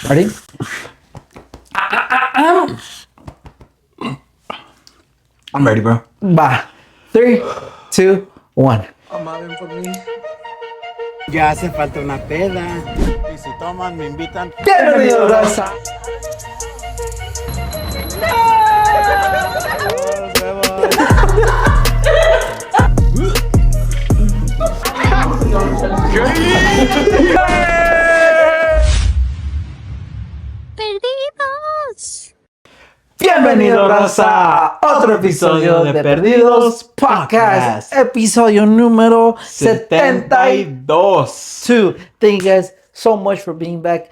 Ready? I'm ready, bro. Va. 3, 2, 1. Amaben por mí. Ya hace falta una peda. Y si toman, me invitan. Bienvenido, raza. Perdidos. Bienvenido, raza, a otro episodio de Perdidos Podcast. Episodio número 72. Thank you guys so much for being back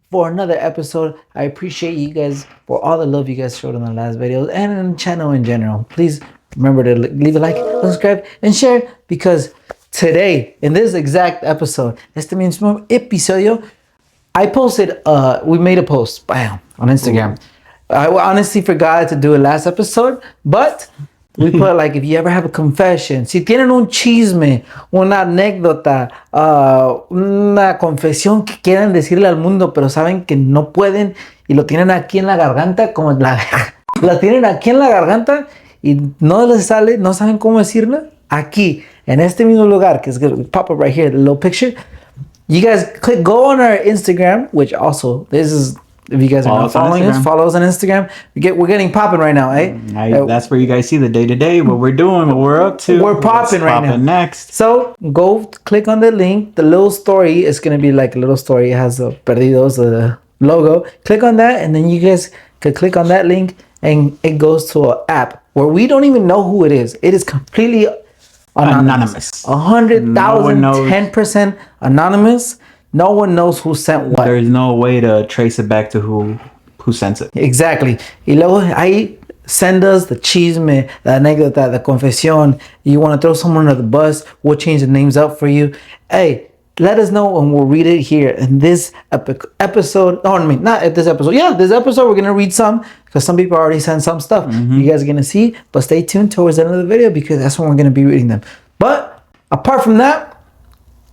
for another episode. I appreciate you guys for all the love you guys showed in the last videos and in the channel in general. Please remember to leave a like, subscribe, and share, because today, in this exact episode, este mismo episodio, I posted, we made a post, bam, on Instagram. I honestly forgot to do it last episode, but we put like, if you ever have a confession, si tienen un chisme, una anécdota, una confesión que quieran decirle al mundo, pero saben que no pueden y lo tienen aquí en la garganta, como la tienen aquí en la garganta y no les sale, no saben cómo decirla, aquí, en este mismo lugar, que es going to pop up right here, the little picture. You guys go on our Instagram, which also, this is, if you guys are not following us, follow us on Instagram. We're getting popping right now, eh? That's where you guys see the day-to-day, what we're doing, what we're up to. We're popping right now. Next. So go click on the link. The little story is going to be like a little story. It has the Perdidos, the logo. Click on that, and then you guys can click on that link, and it goes to an app where we don't even know who it is. It is completely anonymous. 100,000, 10% anonymous. No one knows who sent what. There's no way to trace it back to who sent it. Exactly. Y luego ahí send us the chisme, the anécdota, the confesión. You want to throw someone under the bus, we'll change the names up for you. Hey, let us know and we'll read it here in this episode. Oh, I mean, not at this episode. Yeah, this episode we're going to read some, because some people already sent some stuff. You guys are going to see, but stay tuned towards the end of the video, because that's when we're going to be reading them. But apart from that,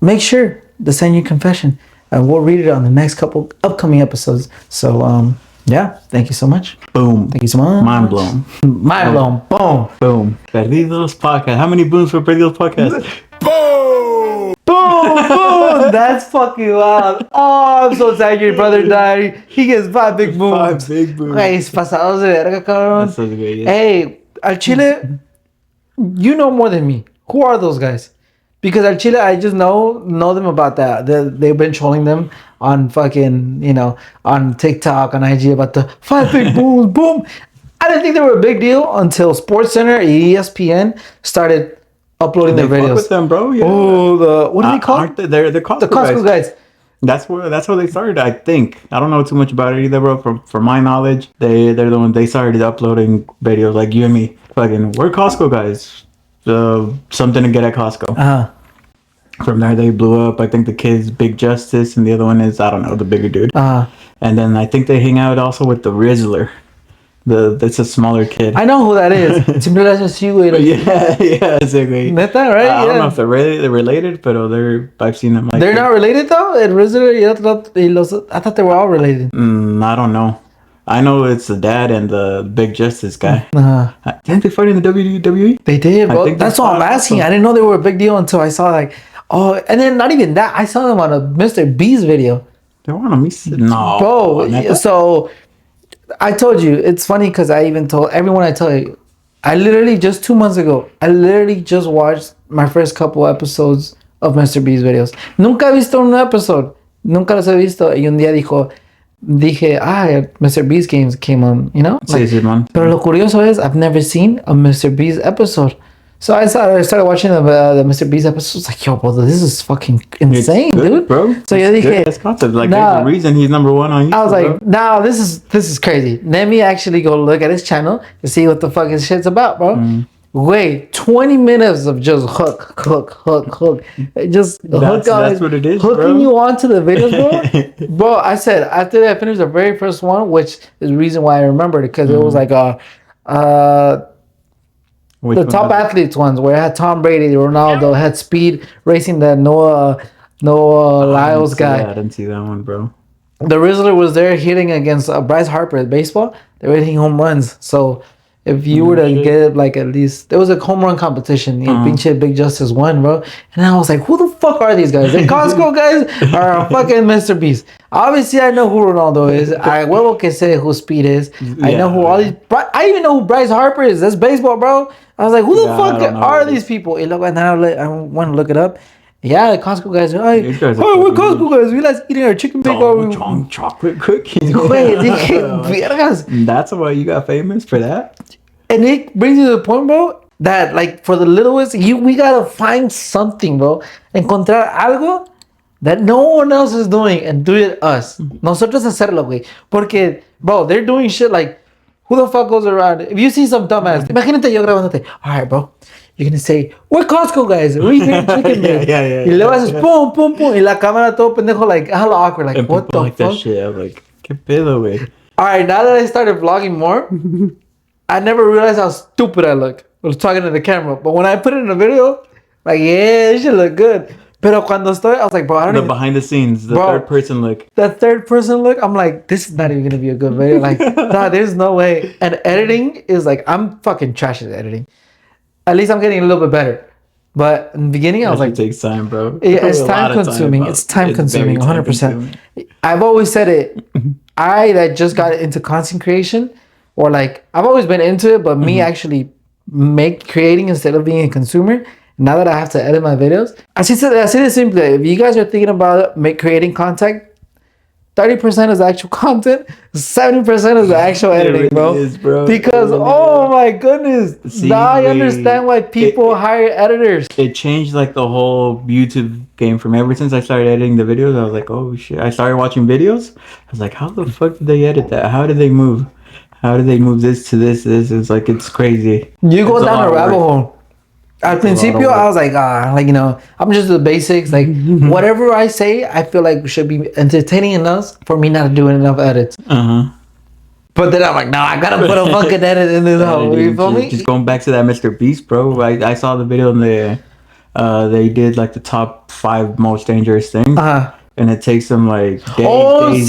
make sure to send your confession, and we'll read it on the next couple upcoming episodes. So, yeah, thank you so much. Boom. Thank you so much. Mind blown. Mind blown. Boom. Boom. Perdidos Podcast. How many booms for Perdidos Podcast? Boom. Boom. Boom. That's fucking wild. Oh, I'm so sad your brother died. He gets 5 big booms. 5 big booms. Hey, es pasados de verga, cabrón. That's so good, yeah. Hey, al Chile, you know more than me. Who are those guys? Because al Chile, I just know them about that. They've been trolling them on fucking, on TikTok, on IG about the 5 big booms, boom. I didn't think they were a big deal until SportsCenter and ESPN started uploading their videos. Fuck with them, bro. Yeah. Oh, what are they called? They're the Costco, guys. That's how they started, I think. I don't know too much about it either, bro. From my knowledge, they're the ones, they started uploading videos like you and me. Fucking, we're Costco guys. Something to get at Costco. From there they blew up. I think the kid's Big Justice, and the other one is, I don't know, the bigger dude. And then I think they hang out also with the Rizzler. That's a smaller kid. I know who that is. Siempre le hace así, güey. Yeah, exactly. Neta, right? I don't know if they're related, but I've seen them. Like, they're not related though. El Rizzler y los, I thought they were all related. I don't know. I know it's the dad and the Big Justice guy. Didn't they fight in the WWE? They did, bro. That's what I'm asking. I didn't know they were a big deal until I saw and then not even that. I saw them on a Mr. B's video. They were on a Mr. No, bro. So I told you, it's funny because I even told everyone I tell you, I literally just 2 months ago, I literally just watched my first couple episodes of Mr. B's videos. Nunca he visto un episode. Nunca los he visto. Y un día dije, Mr. Beast games came on, Sí, man. Pero lo curioso es, I've never seen a Mr. Beast episode. So I started watching the Mr. Beast episodes. Like, yo, bro, this is fucking insane, good, dude, bro. So yo dije, that's concept. Like, there's a reason he's number 1 on YouTube. I was like, nah, this is crazy. Let me actually go look at his channel and see what the fuck his shit's about, bro. Wait, 20 minutes of just hook. Just that's what it is, hooking bro. you onto the videos, bro. Bro, I said, after I finished the very first one, which is the reason why I remembered it, because it was like the top athletes ones, where it had Tom Brady, Ronaldo, had Speed racing, that Noah Lyles guy. I didn't see that one, bro. the Rizzler was there hitting against Bryce Harper at baseball. They were hitting home runs. So if you were to get like at least, there was a home run competition. Pinche Big Justice won, bro. And I was like, who the fuck are these guys? The Costco guys are fucking Mr. Beast. Obviously, I know who Ronaldo is. I huevo que sé who Speed is. I know who all these. I even know who Bryce Harper is. That's baseball, bro. I was like, who the fuck are these people? And look, now I want to look it up. Yeah, the Costco guys are like, we're Costco guys. We like eating our chicken bacon. Chocolate cookies. That's why you got famous for that. And it brings you to the point, bro, that like for the littlest, we gotta find something, bro. Encontrar algo that no one else is doing and do it us. Nosotros hacerlo, güey. Porque, bro, they're doing shit like, who the fuck goes around? If you see some dumbass, imagínate yo grabándote. All right, bro. You're gonna say, we're Costco guys. We're eating chicken bacon. Y luego haces pum, pum, pum. Y la cámara todo pendejo, like, hella awkward. Like, and what the like fuck? That shit. I'm like, ¿qué pedo, güey? All right, now that I started vlogging more, I never realized how stupid I look. I was talking to the camera. But when I put it in a video, like, yeah, this shit look good. Pero cuando estoy, I was like, bro, I don't even... behind the scenes, the third person look. The third person look, I'm like, this is not even going to be a good video. Like, nah, there's no way. And editing is like, I'm fucking trash at editing. At least I'm getting a little bit better. But in the beginning, I was like... It takes time, bro. Yeah, it's time consuming. It's time consuming, 100%. I've always said it. I that just got into content creation, or like, I've always been into it, but me actually creating instead of being a consumer, now that I have to edit my videos, I say it simply. If you guys are thinking about creating content, 30% is the actual content, 70% is the actual editing, bro. Is, bro. Because oh my goodness, now I understand why people hire editors. It changed like the whole YouTube game from ever since I started editing the videos. I was like, oh shit! I started watching videos. I was like, how the fuck did they edit that? How did they move? How did they move this to this? It's like it's crazy. You go down a rabbit hole. At principio, I was like, like, you know, I'm just the basics. Like, whatever I say, I feel like should be entertaining enough for me not doing enough edits. But then I'm like, no, I gotta put a fucking edit in this hole. You feel me? Just going back to that Mr. Beast, bro. I saw the video and they did like the top 5 most dangerous things. And it takes them like days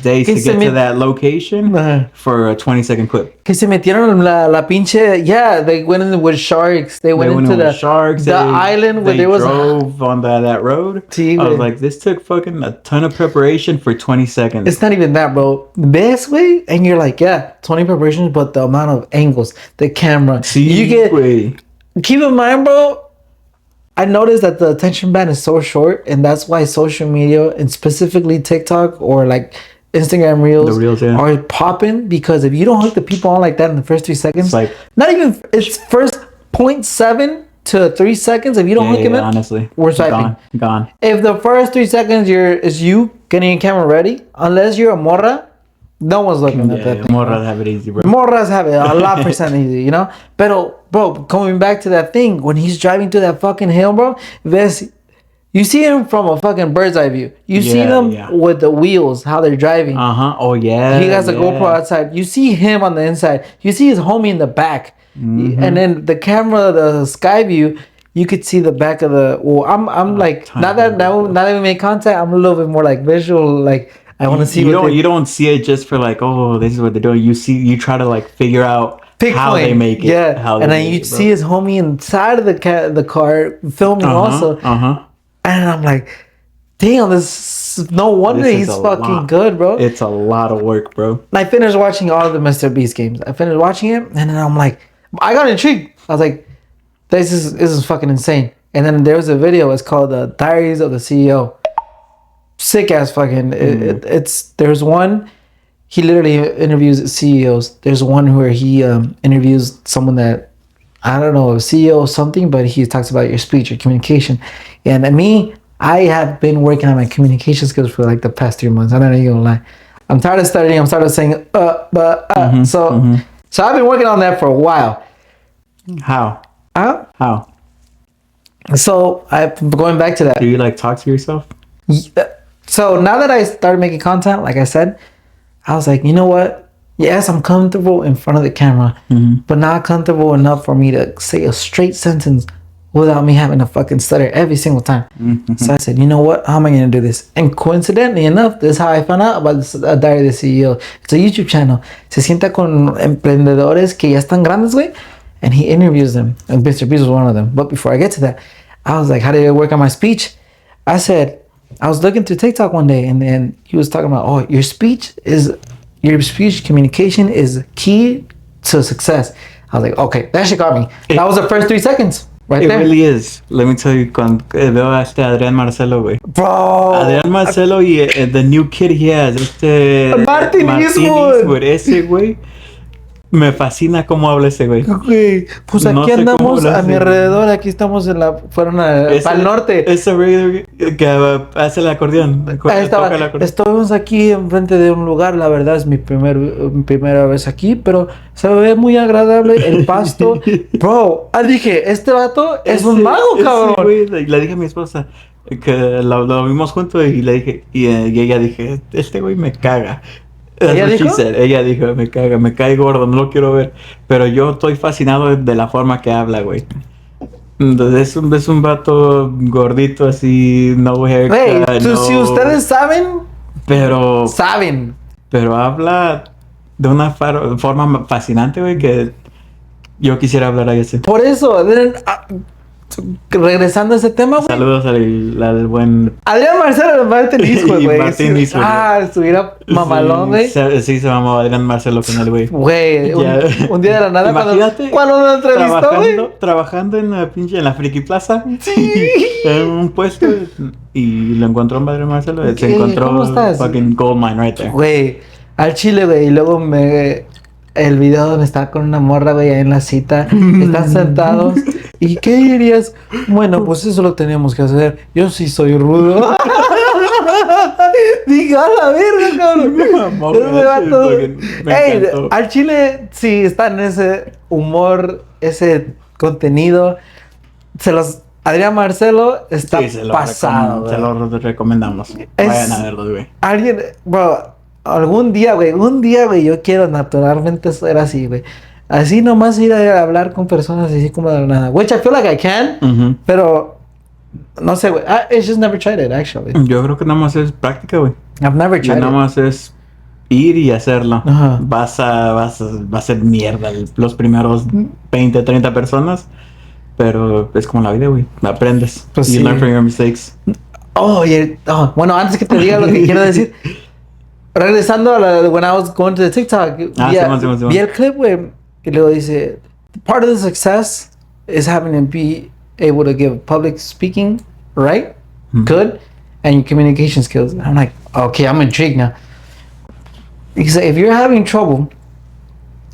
to get to that location for a 20-second clip. Que se metieron la pinche, yeah, they went in with sharks. They went into the sharks. The island where there was drove on that road. I was like, this took fucking a ton of preparation for 20 seconds. It's not even that, bro. The best way, and you're like, yeah, 20 preparations, but the amount of angles, the camera. Keep in mind, bro, I noticed that the attention span is so short, and that's why social media, and specifically TikTok or like Instagram Reels, are popping, because if you don't hook the people on like that in the first 3 seconds, like not even, it's first 0.7 to 3 seconds. If you don't hook them in, honestly, we're swiping. Gone. If the first 3 seconds is you getting your camera ready, unless you're a morra, no one's looking at that thing. Morras have it easy, bro. Morras have it a lot % easy, you know? But, bro, coming back to that thing, when he's driving through that fucking hill, bro, you see him from a fucking bird's eye view. You see them with the wheels, how they're driving. Oh, yeah. He has a GoPro outside. You see him on the inside. You see his homie in the back. And then the camera, the sky view, you could see the back of the... Well, I'm like... Now that we make contact, I'm a little bit more like visual, like... I want to see you don't see it just for like, oh, this is what they're doing. You try to like figure out how they make it. Yeah, and then you see his homie inside of the car filming also. And I'm like, damn, no wonder he's fucking good, bro. It's a lot of work, bro. I finished watching all of the Mr. Beast games. I finished watching it, and then I'm like, I got intrigued. I was like, this is fucking insane. And then there was a video. It's called the Diaries of the CEO. Sick ass fucking. There's one, he literally interviews CEOs. There's one where he interviews someone that, I don't know, a CEO or something, but he talks about your speech, your communication. And I have been working on my communication skills for like the past 3 months. I'm not even gonna lie. I'm tired of studying. I'm tired of saying So I've been working on that for a while. How? How? So I'm going back to that. Do you like talk to yourself? So now that I started making content, like I said, I was like, you know what? Yes, I'm comfortable in front of the camera, but not comfortable enough for me to say a straight sentence without me having to fucking stutter every single time. So I said, you know what? How am I going to do this? And coincidentally enough, this is how I found out about this Diary of the CEO. It's a YouTube channel. Se sienta con emprendedores que ya están grandes, güey, and he interviews them. And Mr. Beast was one of them. But before I get to that, I was like, how did I work on my speech? I said, I was looking through TikTok one day, and then he was talking about, oh, your speech communication is key to success. I was like, okay, that shit got me. That was the first 3 seconds. Right It there. really is. Let me tell you, cuando veo a Adrián Marcelo, güey. Bro. Adrián Marcelo y the new kid he has, Martin Eastwood. Ese güey, me fascina cómo habla ese güey. Güey, pues aquí No sé andamos cómo lo a hace, mi güey. alrededor, aquí estamos para el norte. Ese güey que hace el acordeón. Ahí estaba. Toca el acordeón. Estamos aquí enfrente de un lugar, la verdad es mi primera vez aquí, pero se ve muy agradable el pasto. Bro, dije, este vato es un mago, cabrón. Güey, le dije a mi esposa que lo vimos juntos y le dije, y ella dije, este güey me caga. ¿Ella dijo? Ella dijo, me cae gordo, no lo quiero ver. Pero yo estoy fascinado de la forma que habla, güey. Entonces es un vato gordito así, no haircut. Güey, no, si ustedes saben, saben. Pero habla de una forma fascinante, güey, que yo quisiera hablar ahí así. por eso, regresando a ese tema, güey. Saludos al buen... Adrián Marcelo, Martin Eastwood, Y güey. Martin Eastwood, estuviera mamalón, güey. Sí, se mamó Adrián Marcelo con el güey. Güey, Ya. un día de la nada Imagínate, cuando lo entrevistó, güey. trabajando en la Friki Plaza. Sí. En un puesto y lo encontró en Adrián Marcelo. Se ¿Qué? encontró ¿Cómo estás? fucking gold mine right there. Güey, al chile, güey. Y luego el video donde está con una morra, güey, ahí en la cita. Están sentados. ¿Y qué dirías? Bueno, pues eso lo tenemos que hacer. Yo sí soy rudo. Diga a la verga, cabrón. Ese vato- Me encantó. al chile, sí, está en ese humor, ese contenido. Adrián Marcelo está Sí, pasado, se güey. lo recomendamos. Vayan a verlo, güey. Alguien, bro, un día, güey, yo quiero naturalmente ser así, güey. Así nomás ir a hablar con personas así como de la nada. Which I feel like I can, pero no sé, güey. I just never tried it, actually. Yo creo que nada más es práctica, güey. I've never Ya tried nada it. más es ir y hacerlo. Ajá. Vas a hacer mierda los primeros 20, 30 personas. Pero es como la vida, güey. Aprendes. Pues you sí. learn from your mistakes. Bueno, antes que te diga lo que quiero decir. Regresando a la de when I was going to the TikTok. Simón. Vi el clip, güey. Que luego dice, part of the success is having to be able to give public speaking, right? Good. And your communication skills. And I'm like, okay, I'm intrigued now. Because if you're having trouble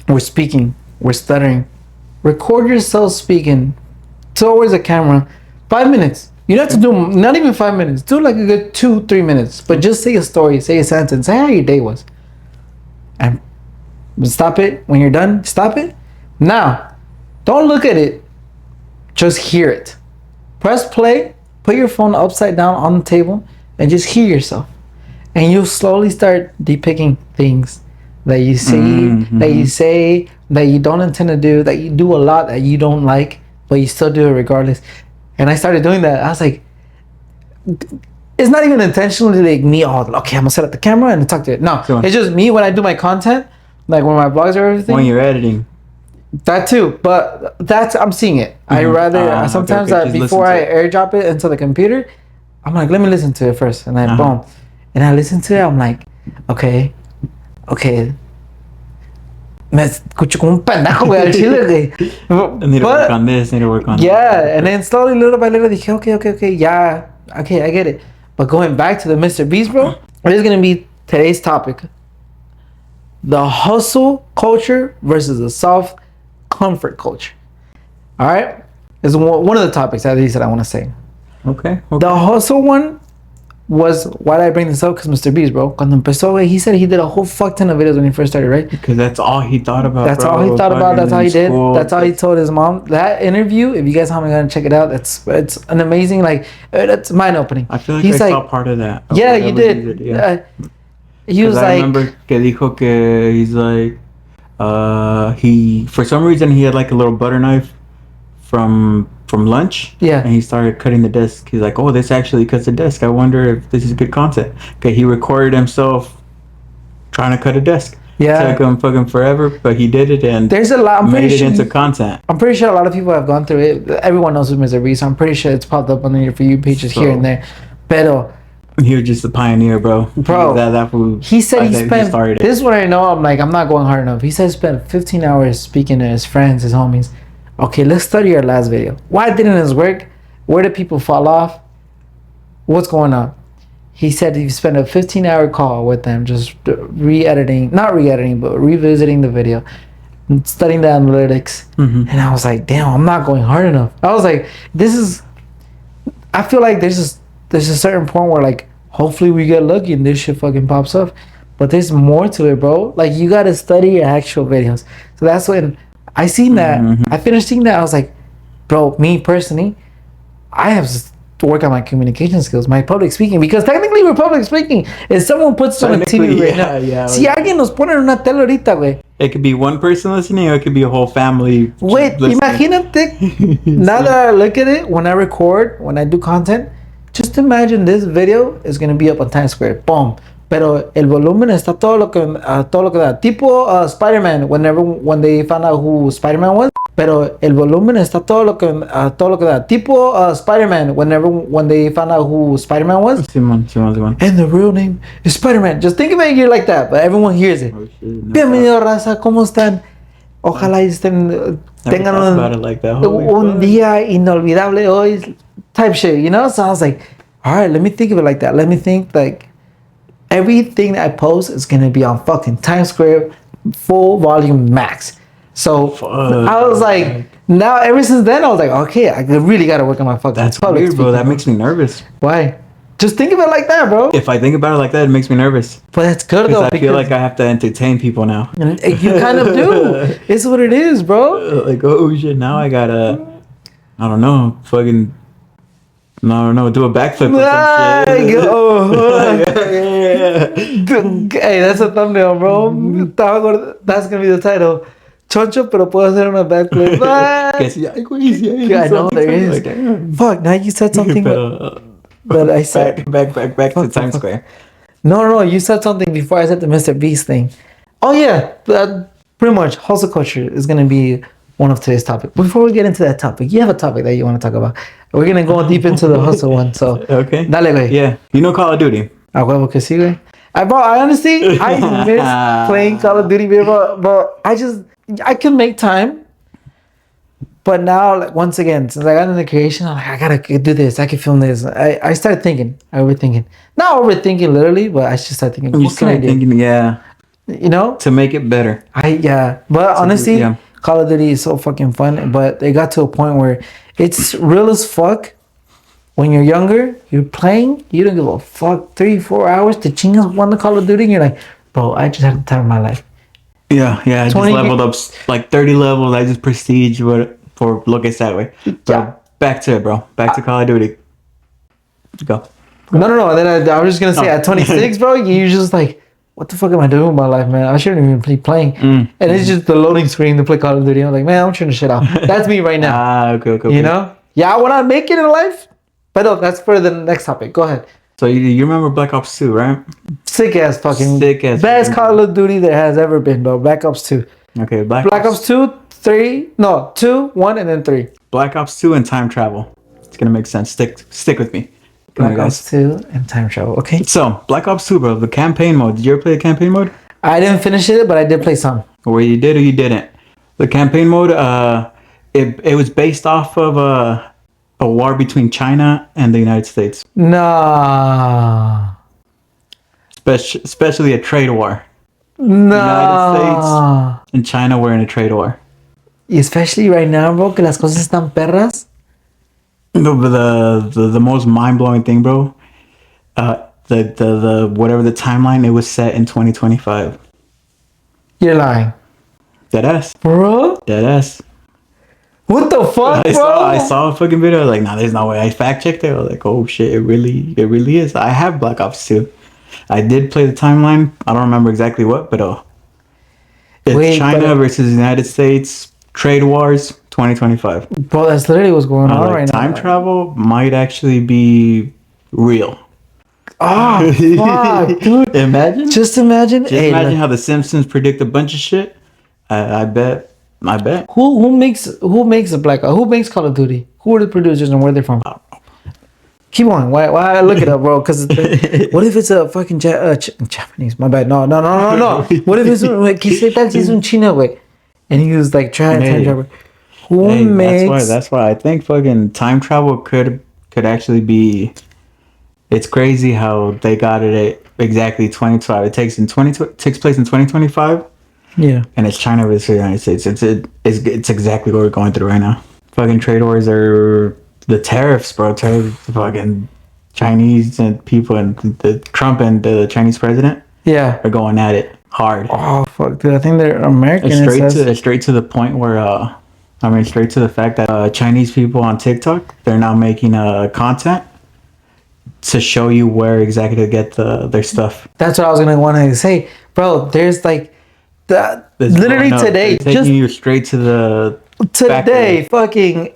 with speaking, with stuttering, record yourself speaking towards a camera, 5 minutes. You don't have to do not even 5 minutes. Do like a good 2-3 minutes. But just say a story, say a sentence, say how your day was. And stop it. When you're done, stop it. Now, don't look at it. Just hear it. Press play, put your phone upside down on the table, and just hear yourself. And you'll slowly start depicting things that you say, that you don't intend to do, that you do a lot that you don't like, but you still do it regardless. And I started doing that. I was like, it's not even intentionally like me, okay, I'm gonna set up the camera and talk to it. No, Sure. it's just me when I do my content, like when my blogs or everything. When you're editing. That too, but I'm seeing it. I rather sometimes okay. Just before listen I to it. airdrop it into the computer, I'm like, let me listen to it first, and then boom, and I listen to it. I'm like, okay, me escucho como un pendejo, güey, al chile, güey. Need to work on this, need to work on Yeah, and then slowly, little by little, dije, okay, yeah, okay, I get it. But going back to the Mr. Beast, bro, it is gonna be today's topic: the hustle culture versus the soft comfort culture. All right, is one of the topics at least that I want to say. Okay. The hustle one was, why did I bring this up? Because Mr. Beast, bro, cuando empezó, he said he did a whole fuck ton of videos when he first started, right? Because that's all he thought about. That's all he thought about. That's all he did. That's all he told his mom. That interview, if you guys haven't gone check it out, it's an amazing, like, it's mind opening. I feel like He's I like, saw part of that. yeah, Whatever you did. Yeah. He was I like, remember que dijo que he's like, he for some reason he had like a little butter knife from from lunch. Yeah. And he started cutting the disc. He's like, oh, this actually cuts the disc. I wonder if this is good content. Okay, he recorded himself trying to cut a disc. Yeah. Took him fucking forever, but he did it and There's a lot. made it into content. I'm pretty sure a lot of people have gone through it. Everyone knows who Mr. B, so I'm pretty sure it's popped up on your For You pages here and there. Pero he was just a pioneer, bro. That fool. He said he spent. Started This is what I know. I'm like, I'm not going hard enough. He said he spent 15 hours speaking to his friends, his homies. Okay, let's study our last video. Why didn't this work? Where did people fall off? What's going on? He said he spent a 15-hour call with them, just not re-editing, but revisiting the video, studying the analytics. And I was like, damn, I'm not going hard enough. I was like, I feel like there's a certain point where like, hopefully we get lucky and this shit fucking pops up. But there's more to it, bro. Like, you gotta study your actual videos. So that's when I seen that. I finished seeing that. I was like, bro, me personally, I have to work on my communication skills, my public speaking, because technically we're public speaking. If someone puts on a TV right now, si alguien nos pone en una tele ahorita, güey. It could be one person listening, or it could be a whole family. Wait, imagínate. Now that I look at it, when I record, when I do content, just imagine this video is gonna be up on Times Square. Boom. Pero el volumen está todo lo que da. Tipo Spider-Man, when they found out who Spider-Man was. Pero el volumen está todo lo que da. Tipo Spider-Man, when they found out who Spider-Man was. Simon. And the real name is Spider-Man. Just think of it here like that, but everyone hears it. Oh, shit, Bienvenido, raza, ¿cómo están? Ojalá tengan un día inolvidable hoy, type shit, you know? So I was like, all right, let me think of it like that. Let me think like everything that I post is gonna be on fucking Times Square, full volume max. So I was like, now ever since then I was like, okay, I really gotta work on my fucking. That's public weird, bro. That makes me nervous. Why? Just think of it like that, bro. If I think about it like that, it makes me nervous. But that's good though. I feel like I have to entertain people now. And you kind of do. It's what it is, bro. Like, oh shit, now I gotta, I don't know, fucking. No, do a backflip or some shit. Hey, that's a thumbnail, bro. That's gonna be the title. Choncho, pero puedo hacer una backflip. I know there is. Like, fuck, now you said something that I said. Back to Times Square. No, you said something before I said the Mr. Beast thing. Oh yeah, pretty much hustle culture is gonna be one of today's topics. Before we get into that topic, you have a topic that you want to talk about. We're gonna go deep into the hustle one. So okay, dale, güey. Yeah, you know Call of Duty. A huevo que sí, güey. I honestly, I miss playing Call of Duty, but I can make time. But now, like, once again, since I got into creation, I'm like, I gotta do this. I can film this. I started thinking, overthinking. Not overthinking literally, but I just started thinking. You started thinking, yeah. You know, to make it better. But honestly, Call of Duty is so fucking fun. But it got to a point where it's real as fuck. When you're younger, you're playing, you don't give a fuck. 3-4 hours to chingas one the Call of Duty, and you're like, bro, I just had the time of my life. Yeah, I just leveled up like 30 levels. I just prestige for look at that way. So back to it, bro. Back to Call of Duty. Go. No. Then I was just gonna say at 26, bro, you're just like, what the fuck am I doing with my life, man? I shouldn't even be playing. And it's just the loading screen to play Call of Duty. I'm like, man, I'm turning shit off. That's me right now. Okay. You know? Yeah, I want to make it in life. But no, that's for the next topic. Go ahead. So you remember Black Ops 2, right? Sick ass best Call of Duty there has ever been, bro. Black Ops 2. Okay, Black Ops 2, 2, 1, and then 3. Black Ops 2 and time travel. It's gonna make sense. Stick with me. Black Ops 2 and time travel. Okay. So Black Ops 2, bro. The campaign mode. Did you ever play the campaign mode? I didn't finish it, but I did play some. Or you did or you didn't. The campaign mode. It was based off of a war between China and the United States. Nah. Especially a trade war. No. The United States and China were in a trade war. Especially right now, bro, que las cosas están perras. No, but the most mind blowing thing, bro. The whatever the timeline, it was set in 2025. You're lying. Deadass. Bro? Deadass. What the fuck, bro? I saw a fucking video. I was like, nah, there's no way. I fact checked it. I was like, oh shit, it really is. I have Black Ops 2. I did play the timeline. I don't remember exactly what, but it's China versus the United States, trade wars, 2025. Bro, that's literally what's going on right now. Time travel might actually be real. Oh, fuck, dude. Imagine. Just imagine. Just imagine how the Simpsons predict a bunch of shit. I bet. Who makes a Black Ops? Who makes Call of Duty? Who are the producers and where they're from? Keep on. Why look it up, bro? Because what if it's a fucking Japanese? My bad. No. What if it's ¿Qué tal si es un chino, güey? And he was like time travel. Who makes? That's why I think fucking time travel could actually be. It's crazy how they got it at exactly 2012. It takes place in 2025. Yeah. And it's China versus the United States. It's exactly what we're going through right now. Fucking trade wars are the tariffs, bro. Fucking Chinese and people and the Trump and the Chinese president. Yeah. Are going at it hard. Oh fuck, dude! I think they're American. It's straight to the point where straight to the fact that Chinese people on TikTok, they're now making content to show you where exactly to get their stuff. That's what I was gonna want to say, bro. There's like that literally today, taking you straight to the today, fucking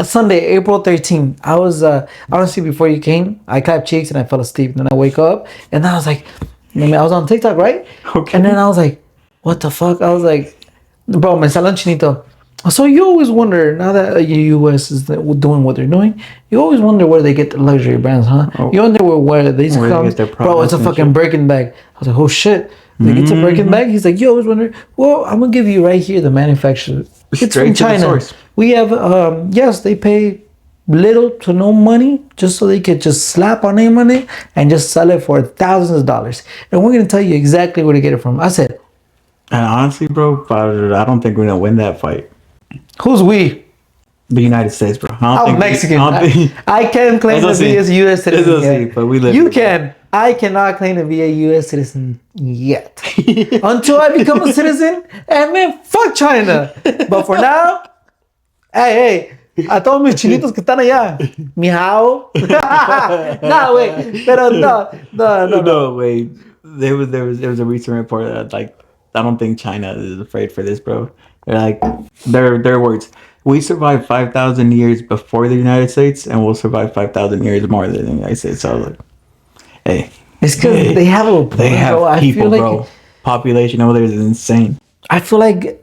Sunday, April 13th. I was honestly before you came, I clapped cheeks and I fell asleep. And then I wake up and I was like, I was on TikTok, right? Okay. And then I was like, what the fuck? I was like, bro, me salió un chinito. So you always wonder, now that the U.S. is doing what they're doing, you always wonder where they get the luxury brands, huh? Oh. You wonder where these come. Bro, it's a fucking Birkin bag. I was like, oh shit. Like, it's a Birkin bag? He's like, you always wonder. Well, I'm going to give you right here the manufacturer. It's from China. We have, yes, they pay little to no money just so they could just slap our name on it and just sell it for thousands of dollars. And we're going to tell you exactly where to get it from. I said. And honestly, bro, I don't think we're going to win that fight. Who's we? The United States, bro. I'm Mexican. I can claim to be a U.S. citizen. But we live. You can. I cannot claim to be a U.S. citizen yet. Until I become a citizen, and man, fuck China. But for now, hey, a todos mis chinitos que están allá, mi hao. No, wait, pero no, wait. There was a recent report that I don't think China is afraid for this, bro. They're like, their words. We survived 5,000 years before the United States, and we'll survive 5,000 years more than the United States. So I was like, hey. It's because they have a point, they have bro. People, I feel like, bro. Population over there is insane. I feel like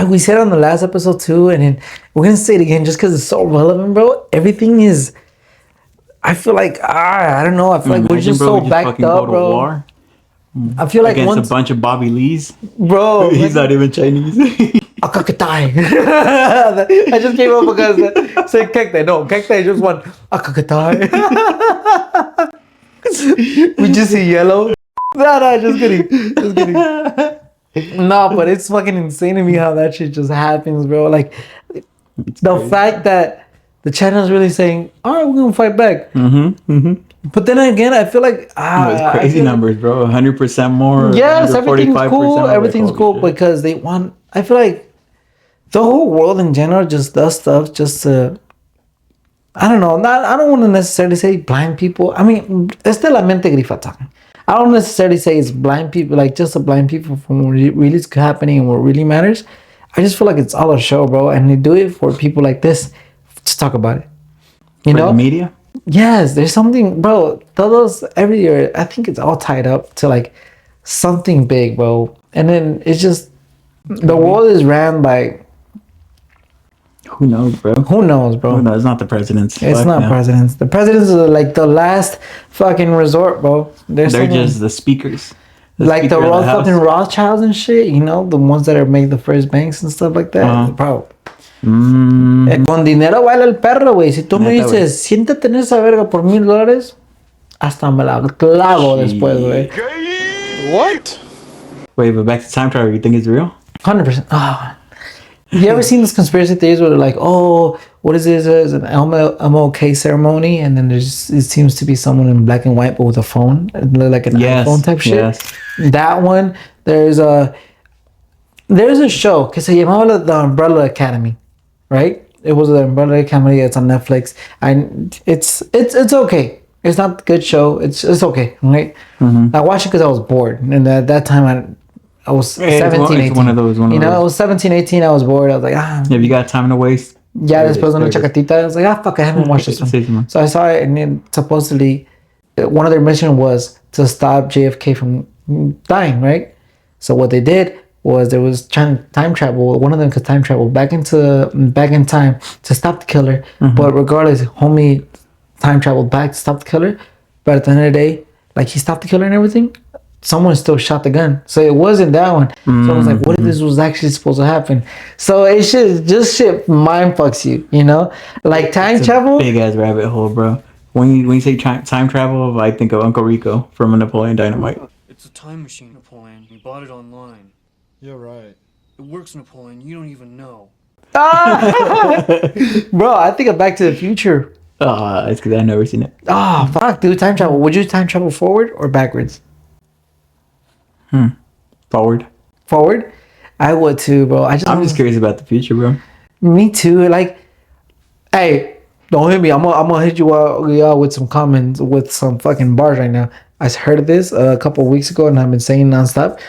we said on the last episode too, and then we're gonna say it again just because it's so relevant, bro. Everything is. I feel like I don't know. I feel like we're just so backed up, bro. War. I feel like against a bunch of Bobby Lees, bro. He's not even Chinese. Akakatai. I just came up because say Kektai. No, Kektai just won. Akakatai. We just see yellow. No, just kidding. No, but it's fucking insane to me how that shit just happens, bro. Like the fact that the China's really saying, all right, we're gonna fight back. But then again, I feel like it's crazy numbers, bro. 100% more. Yes, everything's cool. Everything's cool because they want. I feel like the whole world in general just does stuff just to. I don't know. I don't want to necessarily say blind people. I mean, it's de la mente grifata. I don't necessarily say it's blind people, like just a blind people from what really is happening and what really matters. I just feel like it's all a show, bro, and they do it for people like this. Just talk about it. You know, the media. Yes, there's something, bro. Todos every year, I think it's all tied up to like something big, bro. And then it's just the world is ran by. Who knows, bro? Who knows, bro? Who knows? It's not the presidents. It's not presidents. The presidents are like the last fucking resort, bro. They're just the speakers. Like the fucking Rothschilds and shit, you know, the ones that are make the first banks and stuff like that, bro. Con dinero baila el perro, güey. Si tú me dices, siéntate en esa verga por $1,000, hasta me la clavo después, güey. What? Wait, but back to time travel, you think it's real? 100%. Oh. You ever seen those conspiracy theories where they're like, oh, what is this? It's an MLK ceremony, and then it seems to be someone in black and white but with a phone, like an iPhone type shit. Yes. That one. There's a show que se llamaba The Umbrella Academy, right? It was the Umbrella Academy. It's on Netflix, and it's okay. It's not a good show. It's okay, right? I watched it because I was bored, and at that time I was Yeah, 17, it's 18. one of those. You know, I was 17, 18. I was bored. I was like, ah. If you got time to waste. Yeah, después una chacatita. I was like, ah, fuck, I haven't watched this one. So I saw it, and then supposedly one of their mission was to stop JFK from dying, right? So what they did was there was time travel. One of them could time travel back in time to stop the killer. But regardless, homie time traveled back to stop the killer. But at the end of the day, like he stopped the killer and everything, someone still shot the gun. So it wasn't that one. So I was like, what if this was actually supposed to happen? So it shit mind fucks you, you know? Like time travel. Big ass rabbit hole, bro. When you say time travel, I think of Uncle Rico from Napoleon Dynamite. It's a time machine, Napoleon. We bought it online. Yeah, right. It works, Napoleon. You don't even know. Bro, I think of Back to the Future. It's because I've never seen it. Oh, fuck, dude. Time travel. Would you time travel forward or backwards? Forward. Forward? I would too, bro. I'm just curious about the future, bro. Me too. Like, hey, don't hit me. I'm gonna hit you out with some comments, with some fucking bars right now. I heard this a couple of weeks ago, and I've been saying nonstop.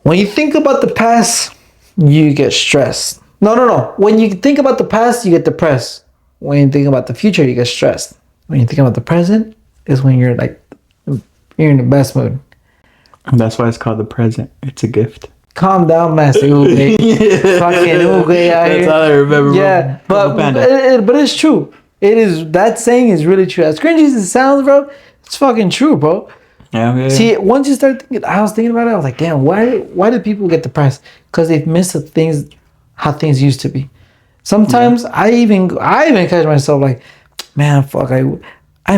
When you think about the past, you get stressed. No. When you think about the past, you get depressed. When you think about the future, you get stressed. When you think about the present, is when you're in the best mood. And that's why it's called the present. It's a gift. Calm down, Master Uge. Fucking Uge out here. That's all I remember. Yeah, but it's true. It is, that saying is really true. As cringy as it sounds, bro, it's fucking true, bro. Yeah. See, once you start thinking, I was thinking about it. I was like, damn, why do people get depressed? Because they've missed how things used to be. Sometimes I even catch myself like, man, fuck, I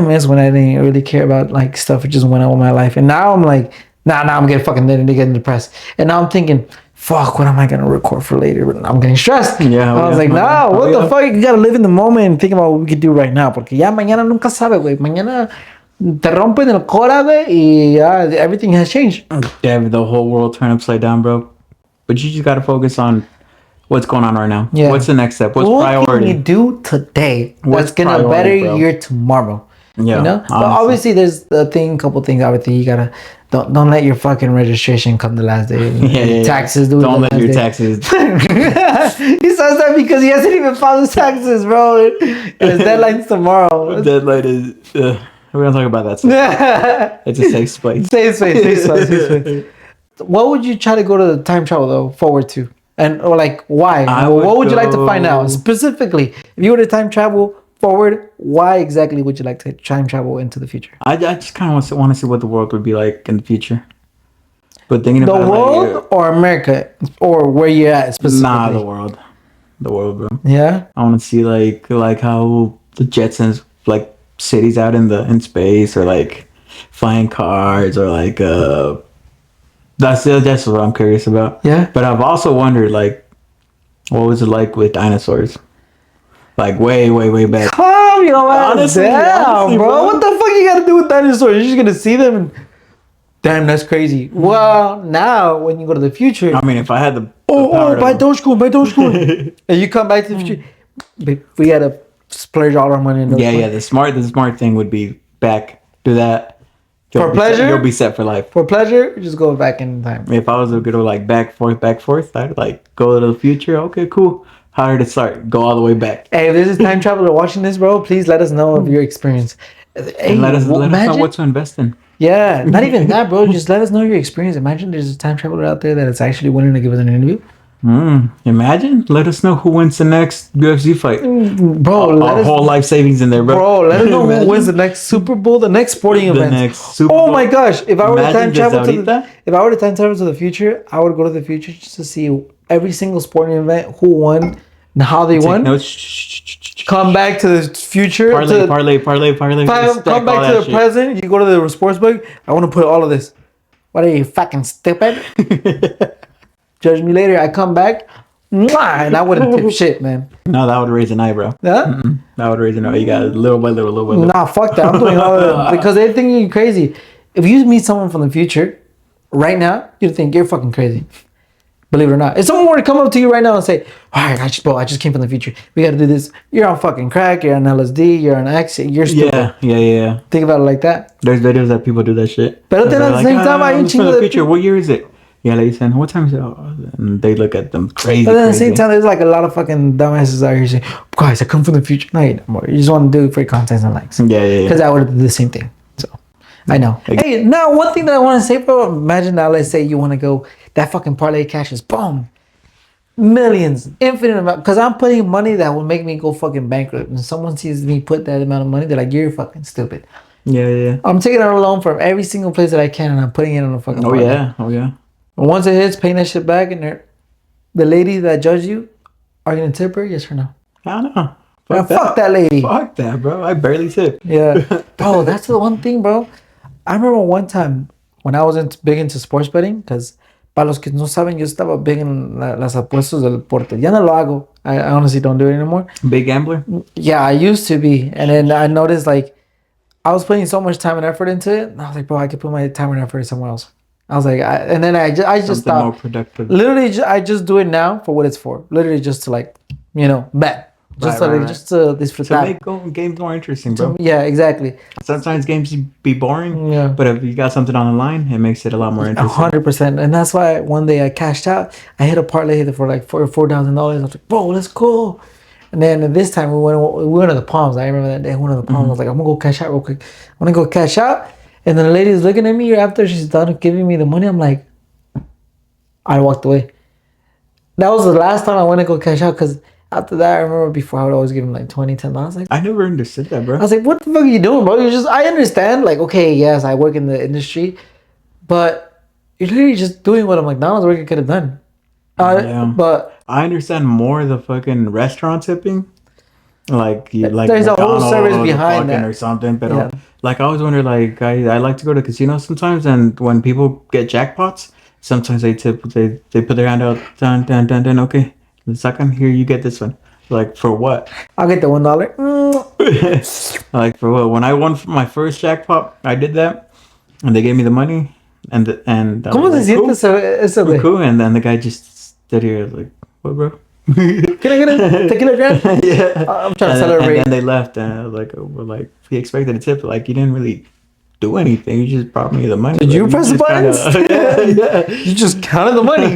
miss when I didn't really care about like stuff that just went on with my life, and now I'm like, now I'm getting depressed, and now I'm thinking, fuck, what am I gonna record for later? I'm getting stressed. Yeah, I was like, no, what the fuck? You gotta live in the moment and think about what we could do right now, porque ya mañana nunca sabe, güey. Mañana te rompen el cora, güey, y ya everything has changed. Yeah, the whole world turned upside down, bro. But you just gotta focus on what's going on right now. Yeah. What's the next step? What's priority? What can you do today that's gonna better your tomorrow? Yeah, you know. Honestly. But obviously, there's couple things. Obviously, you gotta don't let your fucking registration come the last day. Yeah. Taxes, dude. Don't let your taxes. He says that because he hasn't even filed his taxes, bro. His deadline's tomorrow. Deadline is. We're gonna talk about that stuff. It's a safe space. Safe space. What would you try to go to the time travel though forward to? Or like why? What would you like to find out specifically? If you were to time travel forward, why exactly would you like to time travel into the future? I just kind of want to see what the world would be like in the future. But thinking about the world or America or where you're at specifically. Nah, the world, bro. Yeah, I want to see like how the Jetsons like cities out in space, or like flying cars, or like that's what I'm curious about. Yeah. But I've also wondered, like, what was it like with dinosaurs? Like, way back. Calm your ass down, bro. What the fuck you gotta do with dinosaurs? You're just gonna see them and... Damn, that's crazy. Well, now, when you go to the future... I mean, if I had the buy Dogecoin. And you come back to the future... We gotta splurge all our money in those Yeah, the smart thing would be back. Do that. For pleasure, you'll be set for life. For pleasure, just go back in time. If I was to go like back forth, I'd like go to the future. Okay, cool. How did it start? Go all the way back. Hey, if there's a time traveler watching this, bro, please let us know of your experience. Hey, let us know what to invest in. Yeah, not even that, bro. Just let us know your experience. Imagine there's a time traveler out there that is actually willing to give us an interview. Imagine. Let us know who wins the next UFC fight. Bro, our whole life savings in there, bro. Bro, let us know who wins the next Super Bowl, the next sporting event. Oh my gosh. If I were to time travel to the future, I would go to the future just to see every single sporting event, who won and how they won. Come back to the future. Parlay. Come back to the present. You go to the sports book. I want to put all of this. What are you, fucking stupid? Judge me later. I come back, and I wouldn't tip shit, man. No, that would raise an eyebrow. Yeah? That would raise an eyebrow. You got it little by little. Nah, fuck that. I'm doing all of it because they think you're crazy. If you meet someone from the future right now, you'd think you're fucking crazy. Believe it or not. If someone were to come up to you right now and say, all right, I just came from the future. We got to do this. You're on fucking crack. You're on LSD. You're on X. You're stupid. Yeah. Think about it like that. There's videos that people do that shit. But then at the same time, I ain't from the future. What year is it? Yeah, like saying, what time is it? And they look at them crazy. But at the crazy. same time, there's like a lot of fucking dumbasses out here saying, guys, I come from the future. No, you don't. You just want to do it for content and likes. Yeah. Because I would have did the same thing. So, I know. Hey, now one thing that I want to say, bro, imagine now, let's say you want to go, that fucking parlay cashes, boom. Millions, infinite amount. Because I'm putting money that will make me go fucking bankrupt. And someone sees me put that amount of money, they're like, you're fucking stupid. Yeah. I'm taking out a loan from every single place that I can and I'm putting it on a fucking parlay. Oh yeah. And once it hits, paying that shit back, and the lady that judged you, are you gonna tip her? Yes or no? I don't know. Fuck that lady. Fuck that, bro. I barely tip. Yeah. Bro, that's the one thing, bro. I remember one time when I was big into sports betting, because para los que no saben, yo estaba big en las apuestas del deporte. Ya no lo hago. I honestly don't do it anymore. Big gambler? Yeah, I used to be. And then I noticed, like, I was putting so much time and effort into it. And I was like, bro, I could put my time and effort somewhere else. I was like, and then I just Something stopped. more productive. Literally, I just do it now for what it's for. Literally, just to, like, bet. Just to disfrutar. To make games more interesting, bro. Yeah, exactly. Sometimes games be boring. Yeah. But if you got something on the line, it makes it a lot more interesting. 100%. And that's why one day I cashed out. I hit a parlay for like $4,000. I was like, bro, let's go. And then this time we went to the Palms. I remember that day. One of the Palms. I was like, I'm gonna go cash out real quick. I'm gonna go cash out. And then the lady's looking at me after she's done giving me the money. I'm like, I walked away. That was the last time I went to go cash out, because after that, I remember before I would always give him like $20, $10. Like, I never understood that, bro. I was like, what the fuck are you doing, bro? I understand, like, okay, yes, I work in the industry, but you're literally just doing what a McDonald's worker could have done. But I understand more the fucking restaurant tipping. Like there's a whole service behind that or something. But Yeah. like I always wonder, like I like to go to casinos sometimes, and when people get jackpots, sometimes they tip. They put their hand out, dun. Okay, the second here you get this one. Like for what? I'll get the $1. Like for what? When I won my first jackpot, I did that, and they gave me the money, and ¿Cómo se siente eso, güey? cool. And then the guy just stood here like, what, bro? Can I get a tequila drink? Yeah. I'm trying to celebrate. And then they left, and I was like, he expected a tip. Like, you didn't really do anything. You just brought me the money. Did you Like, press the buttons? Yeah. You just counted the money.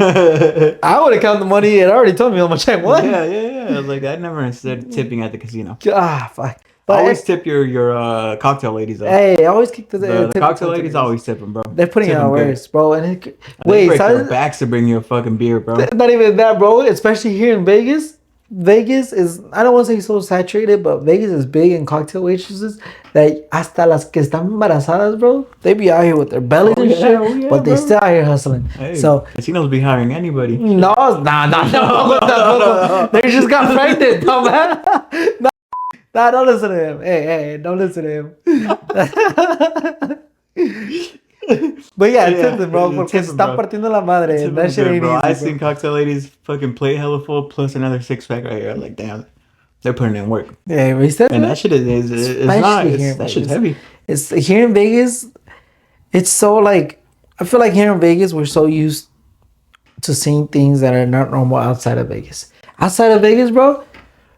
I would have counted the money. It already told me how much I won. Yeah. Like, I never understood tipping at the casino. Fuck. But Always tip your cocktail ladies up. Hey, I always kick the cocktail ladies always tip them, bro. They're putting Tip it them on good. worse, bro. And They wait, break their backs to bring you a fucking beer, bro. not even that, bro. Especially here in Vegas. Vegas is, I don't want to say so saturated, but Vegas is big in cocktail waitresses that hasta las que están embarazadas, bro, they be out here with their bellies and shit, but they bro. still out here hustling. Hey, So casinos be hiring anybody. no, they just got pregnant, dumbass. Nah, don't listen to him. Hey, don't listen to him. But yeah, tip them, bro, porque se están partiendo la madre. That shit ain't bro. easy, I bro. seen cocktail ladies fucking play hella full plus another 6-pack right here. I'm like, damn, they're putting in work. Yeah, we said And that shit is not. That shit's heavy. It's here in Vegas. It's so like, I feel like here in Vegas we're so used to seeing things that are not normal outside of Vegas. Outside of Vegas, bro.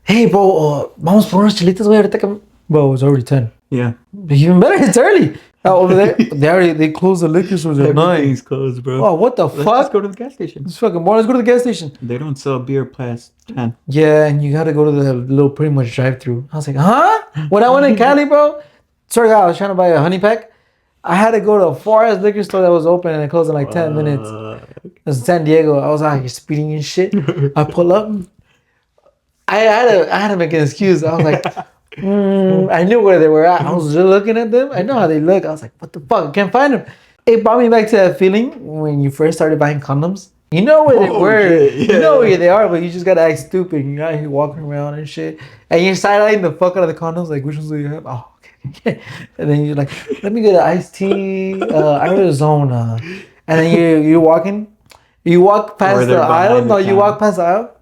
Hey, bro, vamos por unos chelitos, güey. Ahorita que... Bro, it's already 10. Yeah. Even better, it's early. Over there, they close the liquor stores at 9. Everything's closed, bro. Oh, what the Let's fuck? just go to the gas station. It's fucking boring. Let's go to the gas station. They don't sell beer past 10. Yeah, and you gotta go to the little pretty much drive-through. I was like, huh? When I went in Cali, bro, sorry, I was trying to buy a honey pack. I had to go to a far-ass liquor store that was open and it closed in like 10 minutes. It was in San Diego. I was out here speeding and shit. I pull up. I had to make an excuse. I was like, I knew where they were at. I was just looking at them. I know how they look. I was like, what the fuck? I can't find them. It brought me back to that feeling when you first started buying condoms. You know where they were. Yeah. You know where they are, but you just gotta act stupid. You're out here walking around and shit. And you're side-eyeing the fuck out of the condoms. Like, which ones do you have? Oh, okay. And then you're like, let me get an iced tea, Arizona. And then you're walking. You walk past the aisle. No, you walk past the aisle.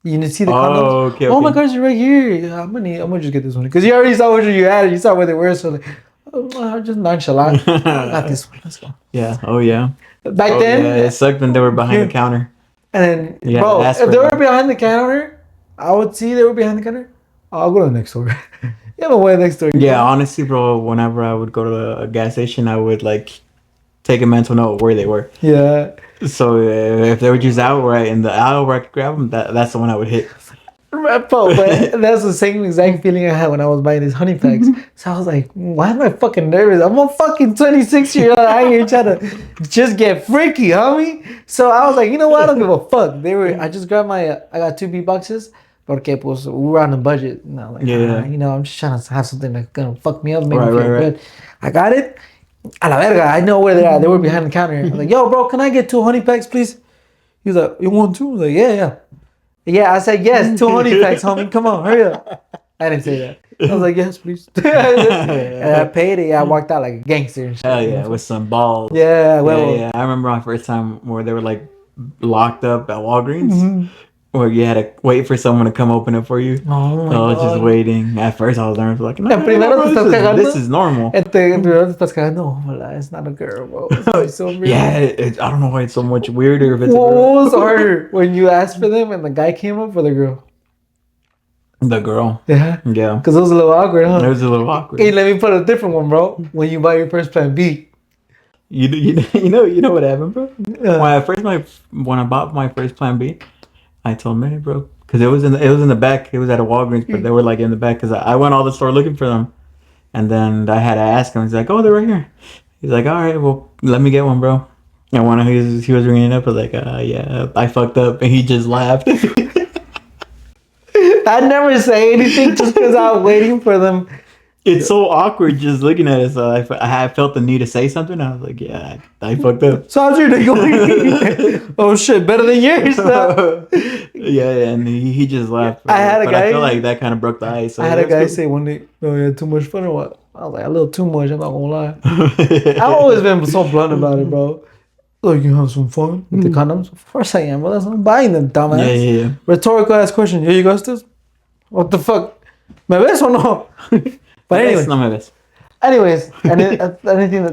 You need to see the condoms. Okay, oh my gosh, you're right here. Yeah, I'm gonna just get this one because you already saw what you had. You saw where they were, so like, just nonchalant. I got this one. Let's go. Yeah. Oh yeah. Back then, yeah, it sucked when they were behind the counter. and then, Yeah, bro, that's if they right. were behind the counter, I would see they were behind the counter. I'll go to the next store. Yeah, I'm away next door. Yeah, honestly, bro, whenever I would go to a gas station, I would like take a mental note of where they were. Yeah. So if they were just out right in the aisle where I could grab them, that's the one I would hit. But that's the same exact feeling I had when I was buying these honey packs. So I was like, why am I fucking nervous? I'm a fucking 26-year-old out here trying to just get freaky, homie. So I was like, you know what? I don't give a fuck. I just grabbed I got 2 beatboxes. Porque pues, we were on a budget. And I was like, you know, I'm just trying to have something that's gonna fuck me up, make me feel good. I got it. A la verga, I know where they're at. They were behind the counter. I was like, yo, bro, can I get 2 honey packs, please? He was like, you want 2? I was like, yeah. Yeah, I said, yes, 2 honey packs, homie. Come on, hurry up. I didn't say that. I was like, yes, please. And I paid it. I walked out like a gangster and shit. Hell yeah, with some balls. Yeah, well. Yeah. I remember my first time where they were like locked up at Walgreens. Where you had to wait for someone to come open it for you. Oh my I was God. just waiting. At first I was nervous, like, no, this is normal. It's not a girl, bro. It's so weird. Yeah, I don't know why it's so much weirder if it's a What girl. was harder? When you asked for them and the guy came up, or the girl? The girl. Yeah. Yeah. Because it was a little awkward, huh? It was a little awkward. Hey, let me put a different one, bro. When you buy your first plan B. You know what happened, bro? When I bought my first plan B, I told Mary, bro, because it was in the back. It was at a Walgreens, but they were like in the back because I went all the store looking for them, and then I had to ask him. He's like, "Oh, they're right here." He's like, "All right, well, let me get one, bro." And when he was ringing it up, I was like, "Yeah, I fucked up," and he just laughed. I never say anything just because I was waiting for them. It's so awkward just looking at it. So I felt the need to say something. I was like, "Yeah, I fucked up." So how's your day going? Oh shit, better than yours. Yeah, and he just laughed. I had a guy. I feel like that kind of broke the ice. So I had a guy cool. say one day, "Oh, you had too much fun or what?" I was like, "A little too much." I'm not gonna lie. I've always been so blunt about it, bro. Like, you have some fun with the condoms? Of course I am, bro. That's not buying them, dumbass. Yeah. Rhetorical ass question. Yeah, you got this? What the fuck? ¿Me ves o no? But anyways. No me ves. Anyways,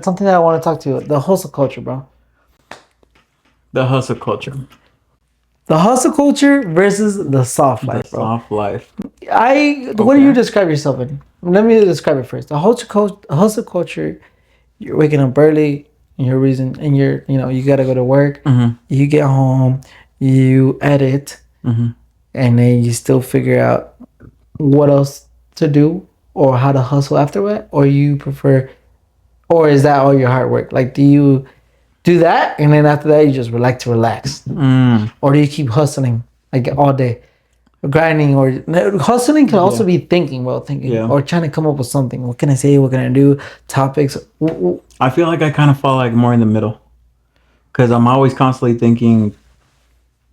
something that I want to talk to you. The hustle culture, bro. The hustle culture. The hustle culture versus the soft life, bro. Soft life. What do you describe yourself in? Let me describe it first. The hustle culture, you're waking up early, and you gotta go to work. Mm-hmm. You get home, you edit, and then you still figure out what else to do or how to hustle afterward, or you prefer, or is that all your hard work? Like, do you do that and then after that you just like to relax, or do you keep hustling like all day, grinding? Or hustling can also be thinking, or trying to come up with something. What can I say? What can I do? Topics. I feel like I kind of fall like more in the middle, because I'm always constantly thinking,